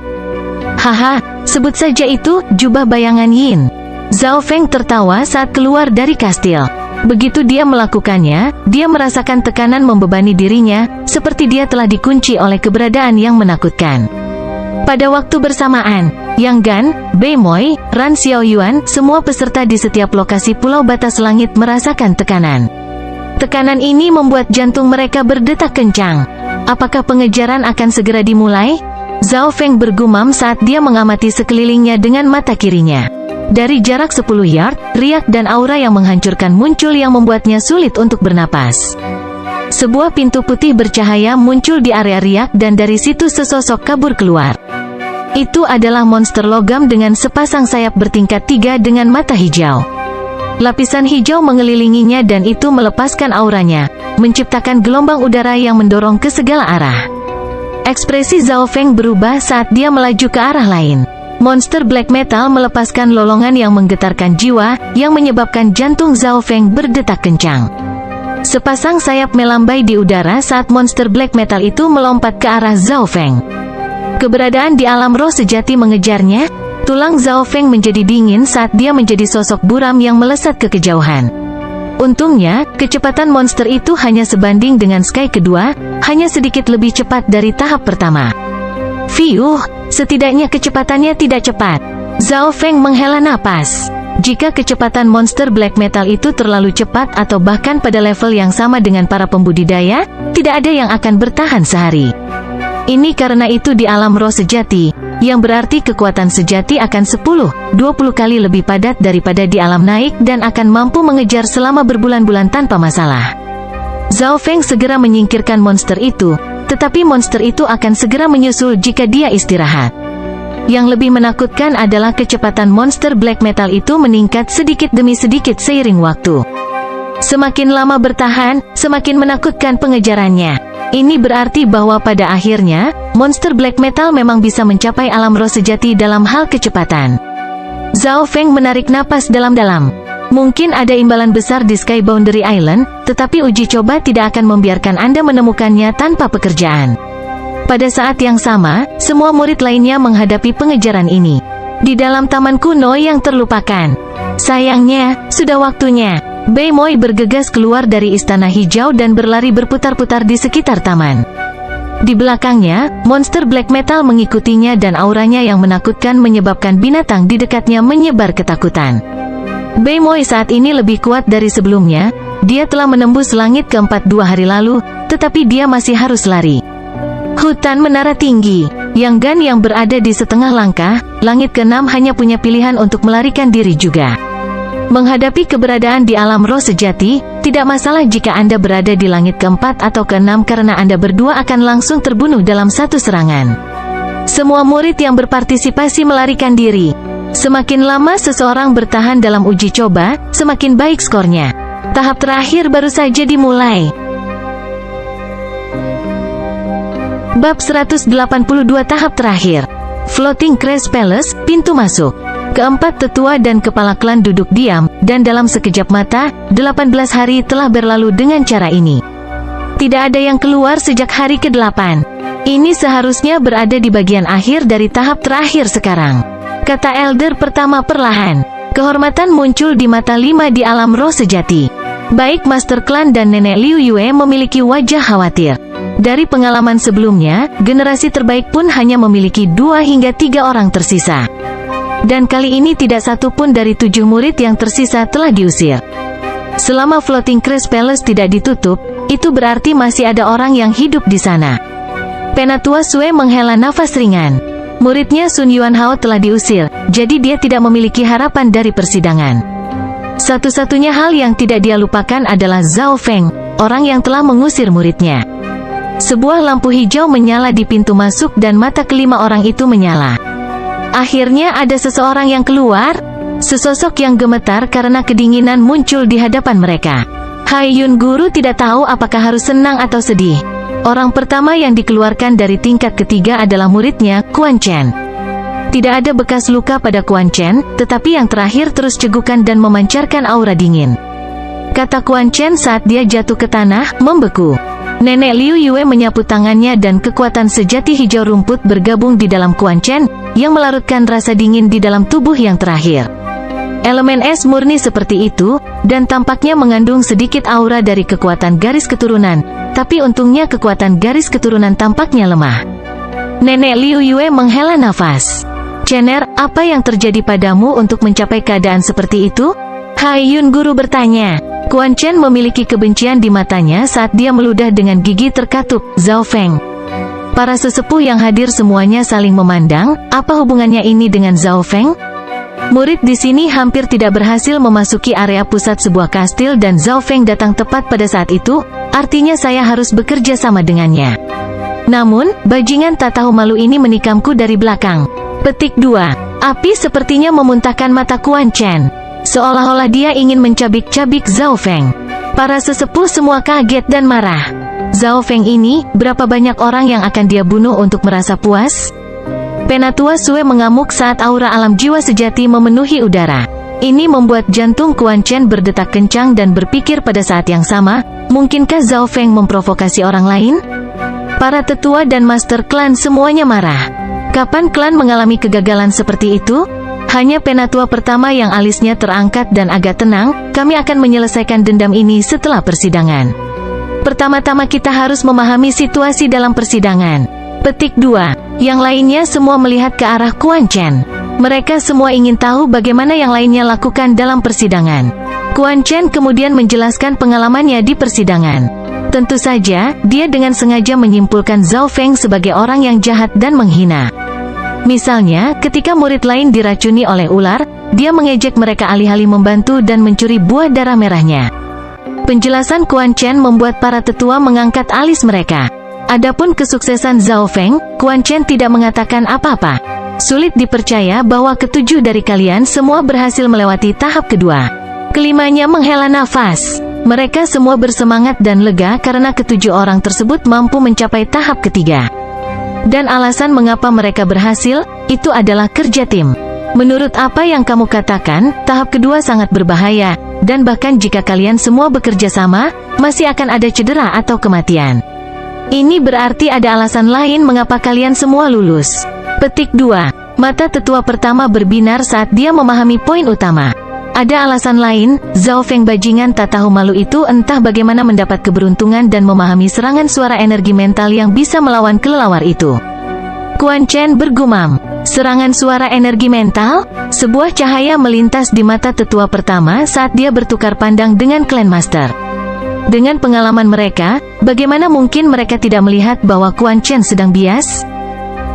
Haha, sebut saja itu, jubah bayangan Yin. Zhao Feng tertawa saat keluar dari kastil. Begitu dia melakukannya, dia merasakan tekanan membebani dirinya, seperti dia telah dikunci oleh keberadaan yang menakutkan. Pada waktu bersamaan, Yang Gan, Bei Moi, Ran Xiaoyuan, semua peserta di setiap lokasi Pulau Batas Langit merasakan tekanan. Tekanan ini membuat jantung mereka berdetak kencang. Apakah pengejaran akan segera dimulai? Zhao Feng bergumam saat dia mengamati sekelilingnya dengan mata kirinya. Dari jarak 10 yard, riak dan aura yang menghancurkan muncul yang membuatnya sulit untuk bernapas. Sebuah pintu putih bercahaya muncul di area riak dan dari situ sesosok kabur keluar. Itu adalah monster logam dengan sepasang sayap bertingkat 3 dengan mata hijau. Lapisan hijau mengelilinginya dan itu melepaskan auranya, menciptakan gelombang udara yang mendorong ke segala arah. Ekspresi Zhao Feng berubah saat dia melaju ke arah lain. Monster black metal melepaskan lolongan yang menggetarkan jiwa, yang menyebabkan jantung Zhao Feng berdetak kencang. Sepasang sayap melambai di udara saat monster black metal itu melompat ke arah Zhao Feng. Keberadaan di alam roh sejati mengejarnya. Tulang Zhao Feng menjadi dingin saat dia menjadi sosok buram yang melesat ke kejauhan. Untungnya, kecepatan monster itu hanya sebanding dengan Sky kedua, hanya sedikit lebih cepat dari tahap pertama. Fiuh, setidaknya kecepatannya tidak cepat. Zhao Feng menghela napas. Jika kecepatan monster black metal itu terlalu cepat atau bahkan pada level yang sama dengan para pembudidaya, tidak ada yang akan bertahan sehari. Ini karena itu di alam roh sejati, yang berarti kekuatan sejati akan 10-20 kali lebih padat daripada di alam naik dan akan mampu mengejar selama berbulan-bulan tanpa masalah. Zhao Feng segera menyingkirkan monster itu, tetapi monster itu akan segera menyusul jika dia istirahat. Yang lebih menakutkan adalah kecepatan monster black metal itu meningkat sedikit demi sedikit seiring waktu. Semakin lama bertahan, semakin menakutkan pengejarannya. Ini berarti bahwa pada akhirnya, monster black metal memang bisa mencapai alam roh sejati dalam hal kecepatan. Zhao Feng menarik napas dalam-dalam. Mungkin ada imbalan besar di Sky Boundary Island, tetapi uji coba tidak akan membiarkan Anda menemukannya tanpa pekerjaan. Pada saat yang sama, semua murid lainnya menghadapi pengejaran ini. Di dalam taman kuno yang terlupakan. Sayangnya, sudah waktunya. Bei Moi bergegas keluar dari Istana Hijau dan berlari berputar-putar di sekitar taman. Di belakangnya, monster black metal mengikutinya dan auranya yang menakutkan menyebabkan binatang di dekatnya menyebar ketakutan. Bei Moi saat ini lebih kuat dari sebelumnya, dia telah menembus langit keempat 2 hari lalu, tetapi dia masih harus lari. Hutan menara tinggi, Yang yang berada di setengah langkah, langit ke-6 hanya punya pilihan untuk melarikan diri juga. Menghadapi keberadaan di alam roh sejati, tidak masalah jika Anda berada di langit ke-4 atau ke-6 karena Anda berdua akan langsung terbunuh dalam satu serangan. Semua murid yang berpartisipasi melarikan diri. Semakin lama seseorang bertahan dalam uji coba, semakin baik skornya. Tahap terakhir baru saja dimulai. Bab 182 tahap terakhir. Floating Crest Palace, pintu masuk. Keempat tetua dan kepala klan duduk diam, dan dalam sekejap mata, 18 hari telah berlalu dengan cara ini. Tidak ada yang keluar sejak hari ke-8. Ini seharusnya berada di bagian akhir dari tahap terakhir sekarang. Kata Elder pertama perlahan. Kehormatan muncul di mata 5 di alam roh sejati. Baik Master Klan dan Nenek Liu Yue memiliki wajah khawatir. Dari pengalaman sebelumnya, generasi terbaik pun hanya memiliki 2 hingga 3 orang tersisa. Dan kali ini tidak satu pun dari 7 murid yang tersisa telah diusir. Selama Floating Crest Palace tidak ditutup, itu berarti masih ada orang yang hidup di sana. Penatua Sue menghela nafas ringan. Muridnya Sun Yuan Hao telah diusir, jadi dia tidak memiliki harapan dari persidangan. Satu-satunya hal yang tidak dia lupakan adalah Zhao Feng, orang yang telah mengusir muridnya. Sebuah lampu hijau menyala di pintu masuk dan mata kelima orang itu menyala. Akhirnya ada seseorang yang keluar. Sesosok yang gemetar karena kedinginan muncul di hadapan mereka. Hai Yun Guru tidak tahu apakah harus senang atau sedih. Orang pertama yang dikeluarkan dari tingkat ketiga adalah muridnya, Quan Chen. Tidak ada bekas luka pada Quan Chen, tetapi yang terakhir terus cegukan dan memancarkan aura dingin. Kata Quan Chen saat dia jatuh ke tanah, membeku. Nenek Liu Yue menyapu tangannya dan kekuatan sejati hijau rumput bergabung di dalam Quan Chen, yang melarutkan rasa dingin di dalam tubuh yang terakhir. Elemen es murni seperti itu, dan tampaknya mengandung sedikit aura dari kekuatan garis keturunan, tapi untungnya kekuatan garis keturunan tampaknya lemah. Nenek Liu Yue menghela nafas. Chener, apa yang terjadi padamu untuk mencapai keadaan seperti itu? Hai Yun Guru bertanya. Quan Chen memiliki kebencian di matanya saat dia meludah dengan gigi terkatup. Zhao Feng. Para sesepuh yang hadir semuanya saling memandang. Apa hubungannya ini dengan Zhao Feng? Murid di sini hampir tidak berhasil memasuki area pusat sebuah kastil dan Zhao Feng datang tepat pada saat itu. Artinya saya harus bekerja sama dengannya. Namun, bajingan tak tahu malu ini menikamku dari belakang. Petik 2. Api sepertinya memuntahkan mata Quan Chen. Seolah-olah dia ingin mencabik-cabik Zhao Feng. Para sesepuh semua kaget dan marah. Zhao Feng ini, berapa banyak orang yang akan dia bunuh untuk merasa puas? Penatua Sue mengamuk saat aura alam jiwa sejati memenuhi udara. Ini membuat jantung Quan Chen berdetak kencang dan berpikir pada saat yang sama, mungkinkah Zhao Feng memprovokasi orang lain? Para tetua dan master klan semuanya marah. Kapan klan mengalami kegagalan seperti itu? Hanya penatua pertama yang alisnya terangkat dan agak tenang. Kami akan menyelesaikan dendam ini setelah persidangan. Pertama-tama kita harus memahami situasi dalam persidangan. Petik 2. Yang lainnya semua melihat ke arah Quan Chen. Mereka semua ingin tahu bagaimana yang lainnya lakukan dalam persidangan. Quan Chen kemudian menjelaskan pengalamannya di persidangan. Tentu saja, dia dengan sengaja menyimpulkan Zhao Feng sebagai orang yang jahat dan menghina. Misalnya, ketika murid lain diracuni oleh ular, dia mengejek mereka alih-alih membantu dan mencuri buah darah merahnya. Penjelasan Quan Chen membuat para tetua mengangkat alis mereka. Adapun kesuksesan Zhao Feng, Quan Chen tidak mengatakan apa-apa. Sulit dipercaya bahwa ketujuh dari kalian semua berhasil melewati tahap kedua. Kelimanya menghela nafas. Mereka semua bersemangat dan lega karena ketujuh orang tersebut mampu mencapai tahap ketiga. Dan alasan mengapa mereka berhasil, itu adalah kerja tim. Menurut apa yang kamu katakan, tahap kedua sangat berbahaya, dan bahkan jika kalian semua bekerja sama, masih akan ada cedera atau kematian. Ini berarti ada alasan lain mengapa kalian semua lulus. Petik 2. Mata tetua pertama berbinar saat dia memahami poin utama. Ada alasan lain, Zhao Feng bajingan tak tahu malu itu entah bagaimana mendapat keberuntungan dan memahami serangan suara energi mental yang bisa melawan kelelawar itu. Quan Chen bergumam, serangan suara energi mental? Sebuah cahaya melintas di mata tetua pertama saat dia bertukar pandang dengan Clan Master. Dengan pengalaman mereka, bagaimana mungkin mereka tidak melihat bahwa Quan Chen sedang bias?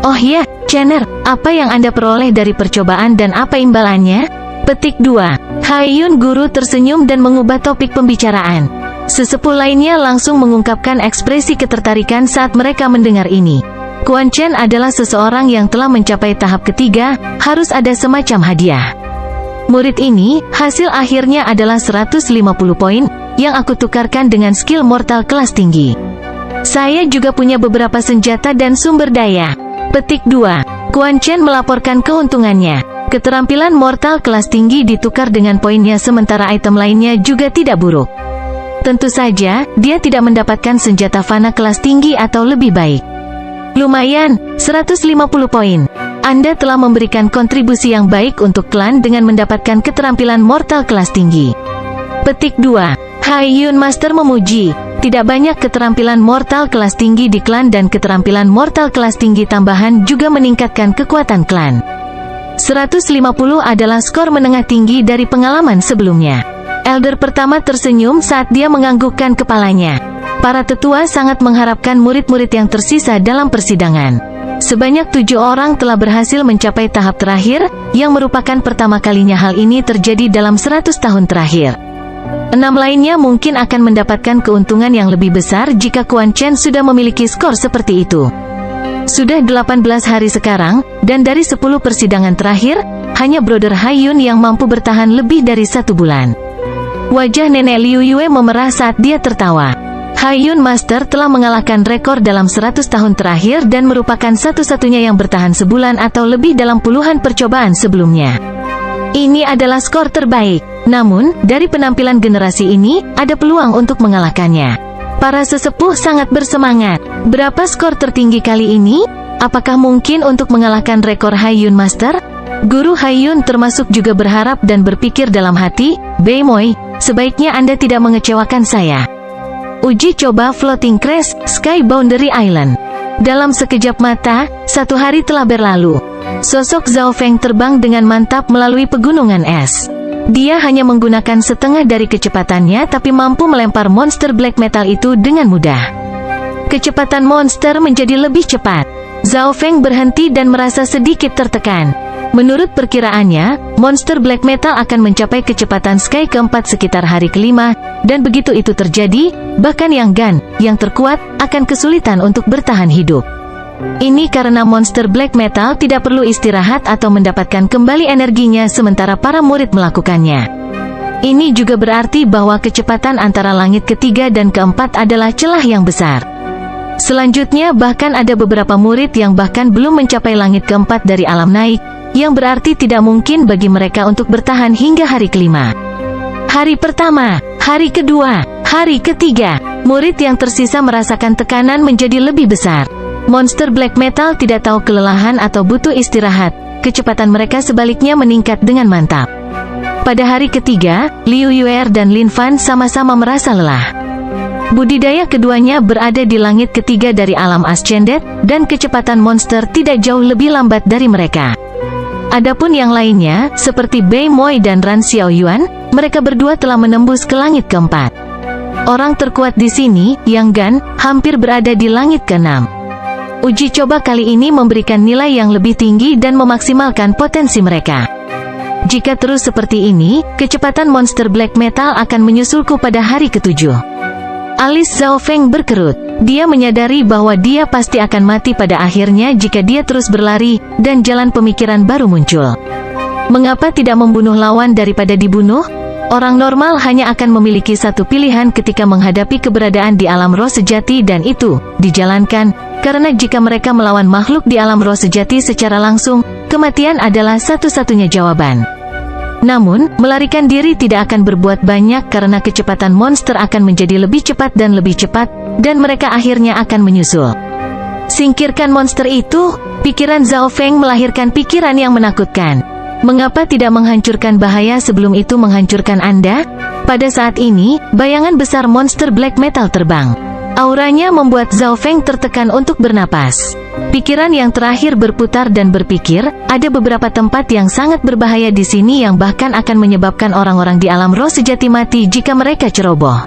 Oh ya, Chener, apa yang Anda peroleh dari percobaan dan apa imbalannya? Petik 2. Haiyun guru tersenyum dan mengubah topik pembicaraan. Sesepuh lainnya langsung mengungkapkan ekspresi ketertarikan saat mereka mendengar ini. Quan Chen adalah seseorang yang telah mencapai tahap ketiga, harus ada semacam hadiah. Murid ini, hasil akhirnya adalah 150 poin, yang aku tukarkan dengan skill mortal kelas tinggi. Saya juga punya beberapa senjata dan sumber daya. Petik 2. Quan Chen melaporkan keuntungannya. Keterampilan mortal kelas tinggi ditukar dengan poinnya sementara item lainnya juga tidak buruk. Tentu saja, dia tidak mendapatkan senjata fana kelas tinggi atau lebih baik. Lumayan, 150 poin. Anda telah memberikan kontribusi yang baik untuk klan dengan mendapatkan keterampilan mortal kelas tinggi. Petik 2. Haiyun Master memuji. Tidak banyak keterampilan mortal kelas tinggi di klan dan keterampilan mortal kelas tinggi tambahan juga meningkatkan kekuatan klan. 150 adalah skor menengah tinggi dari pengalaman sebelumnya. Elder pertama tersenyum saat dia menganggukkan kepalanya. Para tetua sangat mengharapkan murid-murid yang tersisa dalam persidangan. Sebanyak 7 orang telah berhasil mencapai tahap terakhir, yang merupakan pertama kalinya hal ini terjadi dalam 100 tahun terakhir. 6 lainnya mungkin akan mendapatkan keuntungan yang lebih besar jika Quan Chen sudah memiliki skor seperti itu. Sudah 18 hari sekarang, dan dari 10 persidangan terakhir, hanya Brother Haiyun yang mampu bertahan lebih dari 1 bulan. Wajah Nenek Liu Yue memerah saat dia tertawa. Haiyun Master telah mengalahkan rekor dalam 100 tahun terakhir dan merupakan satu-satunya yang bertahan sebulan atau lebih dalam puluhan percobaan sebelumnya. Ini adalah skor terbaik. Namun, dari penampilan generasi ini, ada peluang untuk mengalahkannya. Para sesepuh sangat bersemangat. Berapa skor tertinggi kali ini? Apakah mungkin untuk mengalahkan rekor Haiyun Master? Guru Haiyun termasuk juga berharap dan berpikir dalam hati, Beimoy, sebaiknya Anda tidak mengecewakan saya. Uji coba Floating Crest, Sky Boundary Island. Dalam sekejap mata, 1 hari telah berlalu. Sosok Zhao Feng terbang dengan mantap melalui pegunungan es. Dia hanya menggunakan setengah dari kecepatannya tapi mampu melempar monster black metal itu dengan mudah. Kecepatan monster menjadi lebih cepat. Zhao Feng berhenti dan merasa sedikit tertekan. Menurut perkiraannya, monster black metal akan mencapai kecepatan Sky keempat sekitar hari kelima, dan begitu itu terjadi, bahkan yang Gan, yang terkuat, akan kesulitan untuk bertahan hidup. Ini karena monster black metal tidak perlu istirahat atau mendapatkan kembali energinya sementara para murid melakukannya. Ini juga berarti bahwa kecepatan antara langit ketiga dan keempat adalah celah yang besar. Selanjutnya bahkan ada beberapa murid yang bahkan belum mencapai langit keempat dari alam naik, yang berarti tidak mungkin bagi mereka untuk bertahan hingga hari kelima. Hari pertama, hari kedua, hari ketiga, murid yang tersisa merasakan tekanan menjadi lebih besar. Monster black metal tidak tahu kelelahan atau butuh istirahat, kecepatan mereka sebaliknya meningkat dengan mantap. Pada hari ketiga, Liu Yue dan Lin Fan sama-sama merasa lelah. Budidaya keduanya berada di langit ketiga dari alam Ascended, dan kecepatan monster tidak jauh lebih lambat dari mereka. Adapun yang lainnya, seperti Bei Moi dan Ran Xiaoyuan, mereka berdua telah menembus ke langit keempat. Orang terkuat di sini, Yang Gan, hampir berada di langit keenam. Uji coba kali ini memberikan nilai yang lebih tinggi dan memaksimalkan potensi mereka. Jika terus seperti ini, kecepatan monster black metal akan menyusulku pada hari ketujuh. Alis Zhao Feng berkerut. Dia menyadari bahwa dia pasti akan mati pada akhirnya jika dia terus berlari, dan jalan pemikiran baru muncul. Mengapa tidak membunuh lawan daripada dibunuh? Orang normal hanya akan memiliki satu pilihan ketika menghadapi keberadaan di alam roh sejati, dan itu dijalankan, karena jika mereka melawan makhluk di alam roh sejati secara langsung, kematian adalah satu-satunya jawaban. Namun, melarikan diri tidak akan berbuat banyak karena kecepatan monster akan menjadi lebih cepat dan lebih cepat, dan mereka akhirnya akan menyusul. Singkirkan monster itu, pikiran Zhao Feng melahirkan pikiran yang menakutkan. Mengapa tidak menghancurkan bahaya sebelum itu menghancurkan Anda? Pada saat ini, bayangan besar monster black metal terbang. Auranya membuat Zhao Feng tertekan untuk bernapas. Pikiran yang terakhir berputar dan berpikir, ada beberapa tempat yang sangat berbahaya di sini yang bahkan akan menyebabkan orang-orang di alam roh sejati mati jika mereka ceroboh.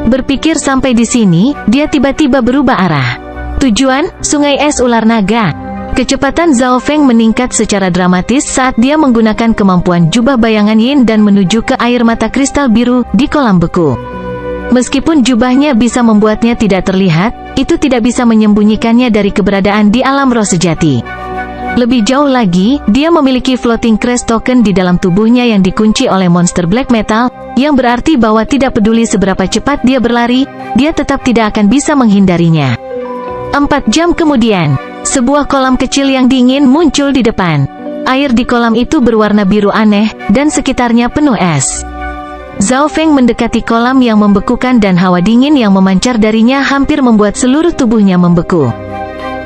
Berpikir sampai di sini, dia tiba-tiba berubah arah. Tujuan, Sungai Es Ular Naga. Kecepatan Zhao Feng meningkat secara dramatis saat dia menggunakan kemampuan jubah bayangan yin dan menuju ke air mata kristal biru di kolam beku. Meskipun jubahnya bisa membuatnya tidak terlihat, itu tidak bisa menyembunyikannya dari keberadaan di alam roh sejati. Lebih jauh lagi, dia memiliki floating crash token di dalam tubuhnya yang dikunci oleh monster black metal, yang berarti bahwa tidak peduli seberapa cepat dia berlari, dia tetap tidak akan bisa menghindarinya. 4 jam kemudian, sebuah kolam kecil yang dingin muncul di depan. Air di kolam itu berwarna biru aneh, dan sekitarnya penuh es. Zhao Feng mendekati kolam yang membekukan dan hawa dingin yang memancar darinya hampir membuat seluruh tubuhnya membeku.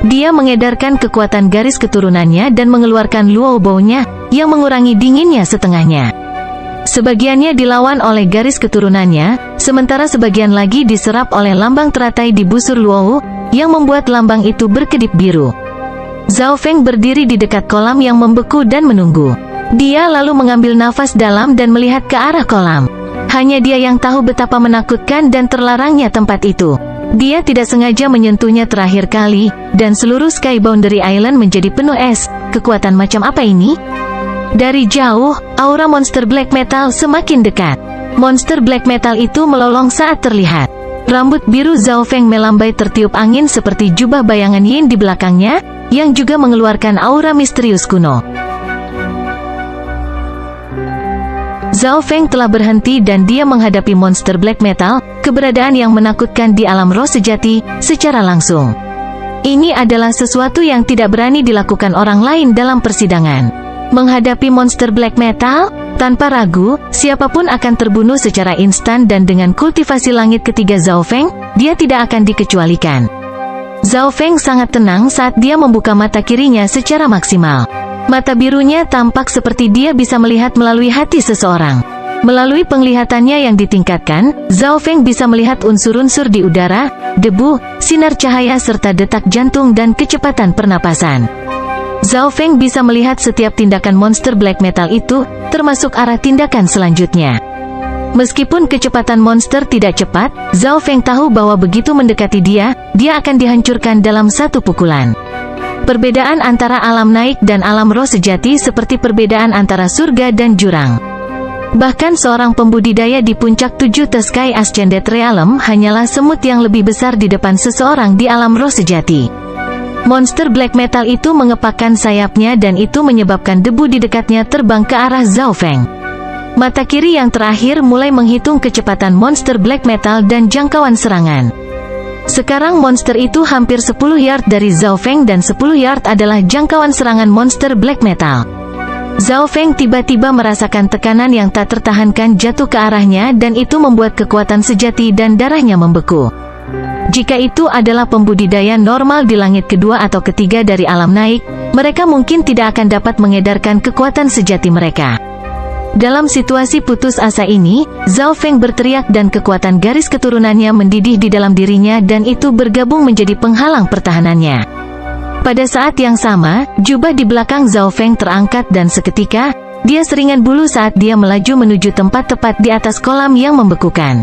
Dia mengedarkan kekuatan garis keturunannya dan mengeluarkan luo baunya, yang mengurangi dinginnya setengahnya. Sebagiannya dilawan oleh garis keturunannya, sementara sebagian lagi diserap oleh lambang teratai di busur luo, yang membuat lambang itu berkedip biru. Zhao Feng berdiri di dekat kolam yang membeku dan menunggu. Dia lalu mengambil nafas dalam dan melihat ke arah kolam. Hanya dia yang tahu betapa menakutkan dan terlarangnya tempat itu. Dia tidak sengaja menyentuhnya terakhir kali, dan seluruh Sky Boundary Island menjadi penuh es. Kekuatan macam apa ini? Dari jauh, aura monster black metal semakin dekat. Monster black metal itu melolong saat terlihat. Rambut biru Zhao Feng melambai tertiup angin seperti jubah bayangan yin di belakangnya, yang juga mengeluarkan aura misterius kuno. Zhao Feng telah berhenti dan dia menghadapi monster black metal, keberadaan yang menakutkan di alam roh sejati, secara langsung. Ini adalah sesuatu yang tidak berani dilakukan orang lain dalam persidangan. Menghadapi monster black metal, tanpa ragu, siapapun akan terbunuh secara instan, dan dengan kultivasi langit ketiga Zhao Feng, dia tidak akan dikecualikan. Zhao Feng sangat tenang saat dia membuka mata kirinya secara maksimal. Mata birunya tampak seperti dia bisa melihat melalui hati seseorang. Melalui penglihatannya yang ditingkatkan, Zhao Feng bisa melihat unsur-unsur di udara, debu, sinar cahaya serta detak jantung dan kecepatan pernapasan. Zhao Feng bisa melihat setiap tindakan monster black metal itu, termasuk arah tindakan selanjutnya. Meskipun kecepatan monster tidak cepat, Zhao Feng tahu bahwa begitu mendekati dia akan dihancurkan dalam satu pukulan. Perbedaan antara alam naik dan alam roh sejati seperti perbedaan antara surga dan jurang. Bahkan seorang pembudidaya di puncak 7 The Sky Ascended Realm hanyalah semut yang lebih besar di depan seseorang di alam roh sejati. Monster black metal itu mengepakkan sayapnya dan itu menyebabkan debu di dekatnya terbang ke arah Zhao Feng. Mata kiri yang terakhir mulai menghitung kecepatan monster black metal dan jangkauan serangan. Sekarang monster itu hampir 10 yard dari Zhao Feng dan 10 yard adalah jangkauan serangan monster black metal. Zhao Feng tiba-tiba merasakan tekanan yang tak tertahankan jatuh ke arahnya dan itu membuat kekuatan sejati dan darahnya membeku. Jika itu adalah pembudidaya normal di langit kedua atau ketiga dari alam naik, mereka mungkin tidak akan dapat mengedarkan kekuatan sejati mereka. Dalam situasi putus asa ini, Zhao Feng berteriak dan kekuatan garis keturunannya mendidih di dalam dirinya dan itu bergabung menjadi penghalang pertahanannya. Pada saat yang sama, jubah di belakang Zhao Feng terangkat dan seketika, dia seringan bulu saat dia melaju menuju tempat tepat di atas kolam yang membekukan.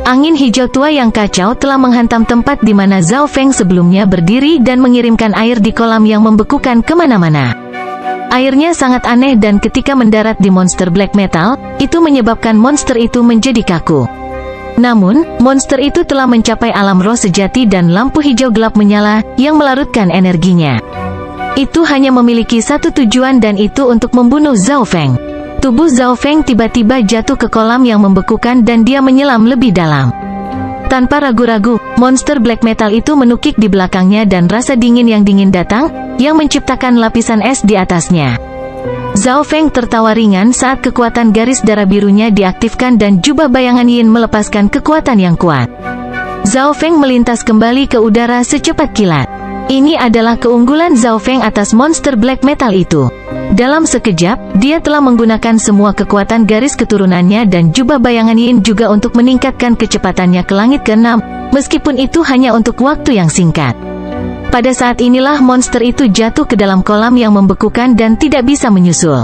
Angin hijau tua yang kacau telah menghantam tempat di mana Zhao Feng sebelumnya berdiri dan mengirimkan air di kolam yang membekukan kemana-mana. Airnya sangat aneh dan ketika mendarat di monster black metal, itu menyebabkan monster itu menjadi kaku. Namun, monster itu telah mencapai alam roh sejati dan lampu hijau gelap menyala, yang melarutkan energinya. Itu hanya memiliki satu tujuan dan itu untuk membunuh Zhao Feng. Tubuh Zhao Feng tiba-tiba jatuh ke kolam yang membekukan dan dia menyelam lebih dalam. Tanpa ragu-ragu, monster black metal itu menukik di belakangnya dan rasa dingin datang, yang menciptakan lapisan es di atasnya. Zhao Feng tertawa ringan saat kekuatan garis darah birunya diaktifkan dan jubah bayangan Yin melepaskan kekuatan yang kuat. Zhao Feng melintas kembali ke udara secepat kilat. Ini adalah keunggulan Zhao Feng atas monster black metal itu. Dalam sekejap, dia telah menggunakan semua kekuatan garis keturunannya dan jubah bayangan Yin juga untuk meningkatkan kecepatannya ke langit ke-6, meskipun itu hanya untuk waktu yang singkat. Pada saat inilah monster itu jatuh ke dalam kolam yang membekukan dan tidak bisa menyusul.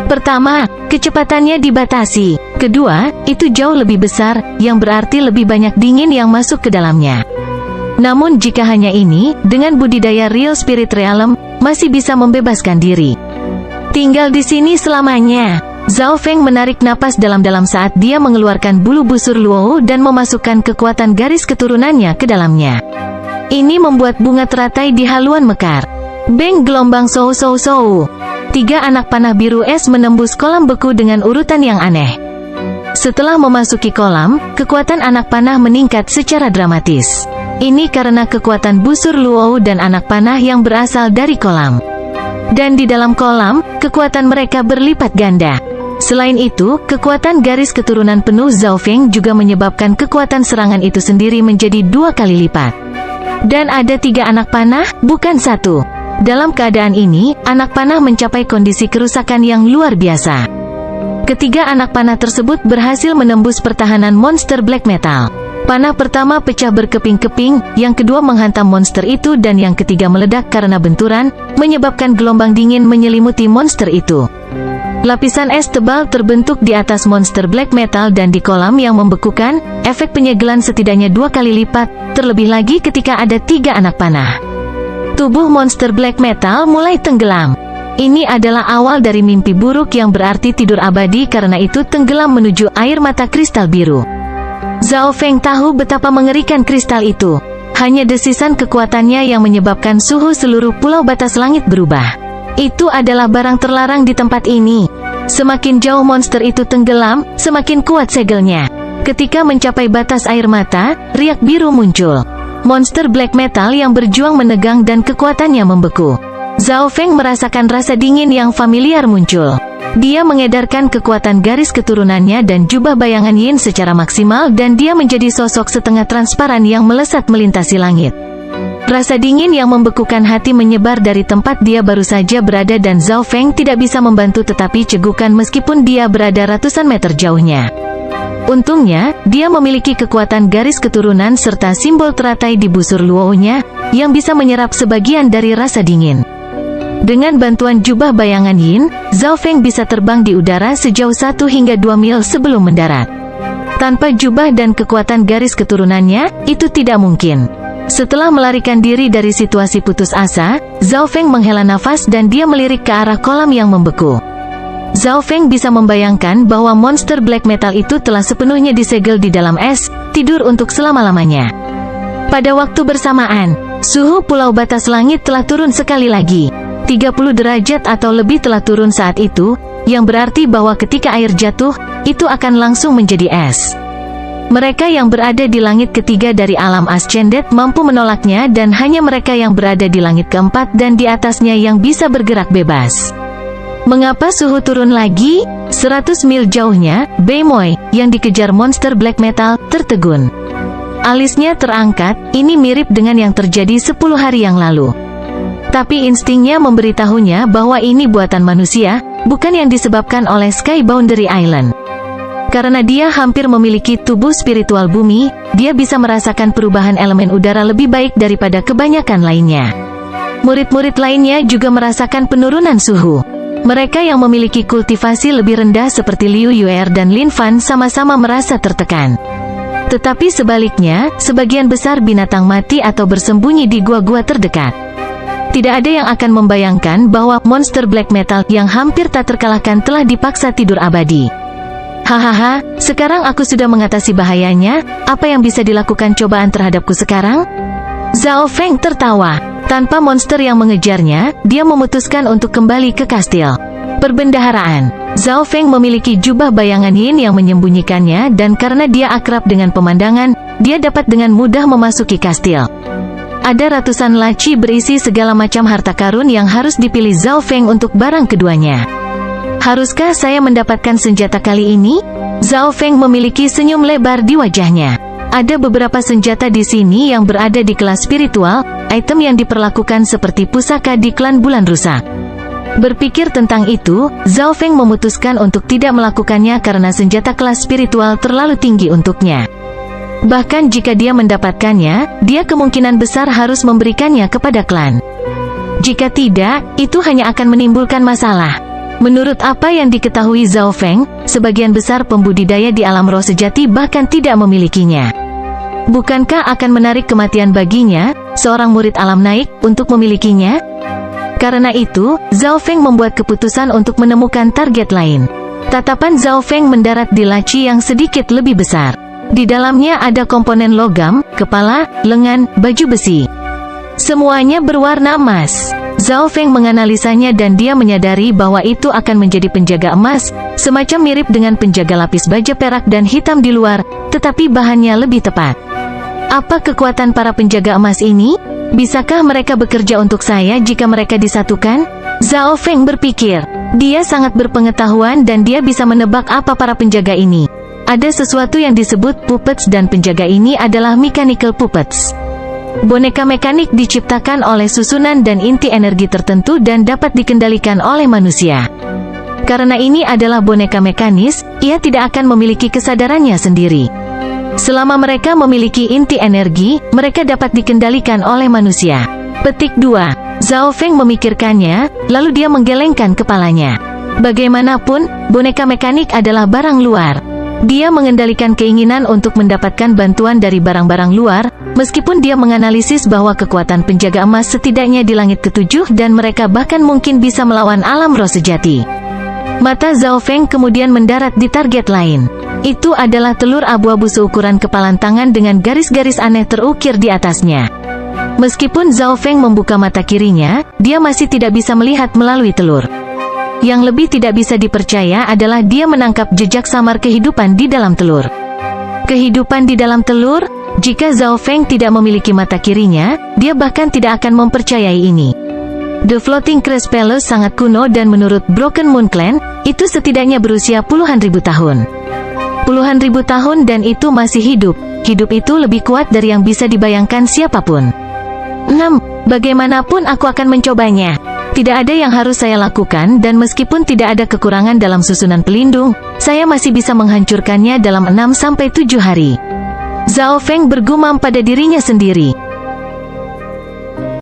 Pertama, kecepatannya dibatasi. Kedua, itu jauh lebih besar, yang berarti lebih banyak dingin yang masuk ke dalamnya. Namun jika hanya ini, dengan budidaya Real Spirit Realm, masih bisa membebaskan diri. Tinggal di sini selamanya. Zhao Feng menarik napas dalam-dalam saat dia mengeluarkan bulu busur Luo dan memasukkan kekuatan garis keturunannya ke dalamnya. Ini membuat bunga teratai di haluan mekar. Beng gelombang sou. 3 anak panah biru es menembus kolam beku dengan urutan yang aneh. Setelah memasuki kolam, kekuatan anak panah meningkat secara dramatis. Ini karena kekuatan busur Luo dan anak panah yang berasal dari kolam. Dan di dalam kolam, kekuatan mereka berlipat ganda. Selain itu, kekuatan garis keturunan penuh Zhao Feng juga menyebabkan kekuatan serangan itu sendiri menjadi 2 kali lipat. Dan ada 3 anak panah, bukan 1. Dalam keadaan ini, anak panah mencapai kondisi kerusakan yang luar biasa. Ketiga anak panah tersebut berhasil menembus pertahanan monster black metal. Panah pertama pecah berkeping-keping, yang kedua menghantam monster itu dan yang ketiga meledak karena benturan, menyebabkan gelombang dingin menyelimuti monster itu. Lapisan es tebal terbentuk di atas monster black metal dan di kolam yang membekukan, efek penyegelan setidaknya 2 kali lipat, terlebih lagi ketika ada 3 anak panah. Tubuh monster black metal mulai tenggelam. Ini adalah awal dari mimpi buruk yang berarti tidur abadi karena itu tenggelam menuju air mata kristal biru. Zhao Feng tahu betapa mengerikan kristal itu. Hanya desisan kekuatannya yang menyebabkan suhu seluruh pulau batas langit berubah. Itu adalah barang terlarang di tempat ini. Semakin jauh monster itu tenggelam, semakin kuat segelnya. Ketika mencapai batas air mata, riak biru muncul. Monster black metal yang berjuang menegang dan kekuatannya membeku. Zhao Feng merasakan rasa dingin yang familiar muncul. Dia mengedarkan kekuatan garis keturunannya dan jubah bayangan Yin secara maksimal dan dia menjadi sosok setengah transparan yang melesat melintasi langit. Rasa dingin yang membekukan hati menyebar dari tempat dia baru saja berada dan Zhao Feng tidak bisa membantu tetapi cegukan meskipun dia berada ratusan meter jauhnya. Untungnya, dia memiliki kekuatan garis keturunan serta simbol teratai di busur Luo-nya, yang bisa menyerap sebagian dari rasa dingin. Dengan bantuan jubah bayangan Yin, Zhao Feng bisa terbang di udara sejauh 1 hingga 2 mil sebelum mendarat. Tanpa jubah dan kekuatan garis keturunannya, itu tidak mungkin. Setelah melarikan diri dari situasi putus asa, Zhao Feng menghela nafas dan dia melirik ke arah kolam yang membeku. Zhao Feng bisa membayangkan bahwa monster black metal itu telah sepenuhnya disegel di dalam es, tidur untuk selama-lamanya. Pada waktu bersamaan, suhu pulau batas langit telah turun sekali lagi. 30 derajat atau lebih telah turun saat itu, yang berarti bahwa ketika air jatuh, itu akan langsung menjadi es. Mereka yang berada di langit ketiga dari alam Ascended mampu menolaknya dan hanya mereka yang berada di langit keempat dan di atasnya yang bisa bergerak bebas. Mengapa suhu turun lagi? 100 mil jauhnya, Beimoy, yang dikejar monster black metal, tertegun. Alisnya terangkat, ini mirip dengan yang terjadi 10 hari yang lalu. Tapi instingnya memberitahunya bahwa ini buatan manusia, bukan yang disebabkan oleh Sky Boundary Island. Karena dia hampir memiliki tubuh spiritual bumi, dia bisa merasakan perubahan elemen udara lebih baik daripada kebanyakan lainnya. Murid-murid lainnya juga merasakan penurunan suhu. Mereka yang memiliki kultivasi lebih rendah seperti Liu Yuer dan Lin Fan sama-sama merasa tertekan. Tetapi sebaliknya, sebagian besar binatang mati atau bersembunyi di gua-gua terdekat. Tidak ada yang akan membayangkan bahwa monster black metal yang hampir tak terkalahkan telah dipaksa tidur abadi. Hahaha, sekarang aku sudah mengatasi bahayanya, apa yang bisa dilakukan cobaan terhadapku sekarang? Zhao Feng tertawa. Tanpa monster yang mengejarnya, dia memutuskan untuk kembali ke kastil perbendaharaan. Zhao Feng memiliki jubah bayangan yin yang menyembunyikannya, dan karena dia akrab dengan pemandangan, dia dapat dengan mudah memasuki kastil. Ada ratusan laci berisi segala macam harta karun yang harus dipilih Zhao Feng untuk barang keduanya. Haruskah saya mendapatkan senjata kali ini? Zhao Feng memiliki senyum lebar di wajahnya. Ada beberapa senjata di sini yang berada di kelas spiritual, item yang diperlakukan seperti pusaka di klan bulan rusak. Berpikir tentang itu, Zhao Feng memutuskan untuk tidak melakukannya karena senjata kelas spiritual terlalu tinggi untuknya. Bahkan jika dia mendapatkannya, dia kemungkinan besar harus memberikannya kepada klan. Jika tidak, itu hanya akan menimbulkan masalah. Menurut apa yang diketahui Zhao Feng, sebagian besar pembudidaya di alam roh sejati bahkan tidak memilikinya. Bukankah akan menarik kematian baginya, seorang murid alam naik, untuk memilikinya? Karena itu, Zhao Feng membuat keputusan untuk menemukan target lain. Tatapan Zhao Feng mendarat di laci yang sedikit lebih besar. Di dalamnya ada komponen logam, kepala, lengan, baju besi. Semuanya berwarna emas. Zhao Feng menganalisanya dan dia menyadari bahwa itu akan menjadi penjaga emas, semacam mirip dengan penjaga lapis baja perak dan hitam di luar, tetapi bahannya lebih tepat. Apa kekuatan para penjaga emas ini? Bisakah mereka bekerja untuk saya jika mereka disatukan? Zhao Feng berpikir. Dia sangat berpengetahuan dan dia bisa menebak apa para penjaga ini. Ada sesuatu yang disebut puppets dan penjaga ini adalah mechanical puppets. Boneka mekanik diciptakan oleh susunan dan inti energi tertentu dan dapat dikendalikan oleh manusia. Karena ini adalah boneka mekanis, ia tidak akan memiliki kesadarannya sendiri. Selama mereka memiliki inti energi, mereka dapat dikendalikan oleh manusia. Petik 2. Zhao Feng memikirkannya, lalu dia menggelengkan kepalanya. Bagaimanapun, boneka mekanik adalah barang luar. Dia mengendalikan keinginan untuk mendapatkan bantuan dari barang-barang luar, meskipun dia menganalisis bahwa kekuatan penjaga emas setidaknya di langit ketujuh dan mereka bahkan mungkin bisa melawan alam roh sejati. Mata Zhao Feng kemudian mendarat di target lain. Itu adalah telur abu-abu seukuran kepalan tangan dengan garis-garis aneh terukir di atasnya. Meskipun Zhao Feng membuka mata kirinya, dia masih tidak bisa melihat melalui telur. Yang lebih tidak bisa dipercaya adalah dia menangkap jejak samar kehidupan di dalam telur. Kehidupan di dalam telur? Jika Zhao Feng tidak memiliki mata kirinya, dia bahkan tidak akan mempercayai ini. The Floating Crest Palace sangat kuno dan menurut Broken Moon Clan, itu setidaknya berusia puluhan ribu tahun. Puluhan ribu tahun dan itu masih hidup. Hidup itu lebih kuat dari yang bisa dibayangkan siapapun. 6. Bagaimanapun aku akan mencobanya. Tidak ada yang harus saya lakukan dan meskipun tidak ada kekurangan dalam susunan pelindung, saya masih bisa menghancurkannya dalam 6-7 hari. Zhao Feng bergumam pada dirinya sendiri.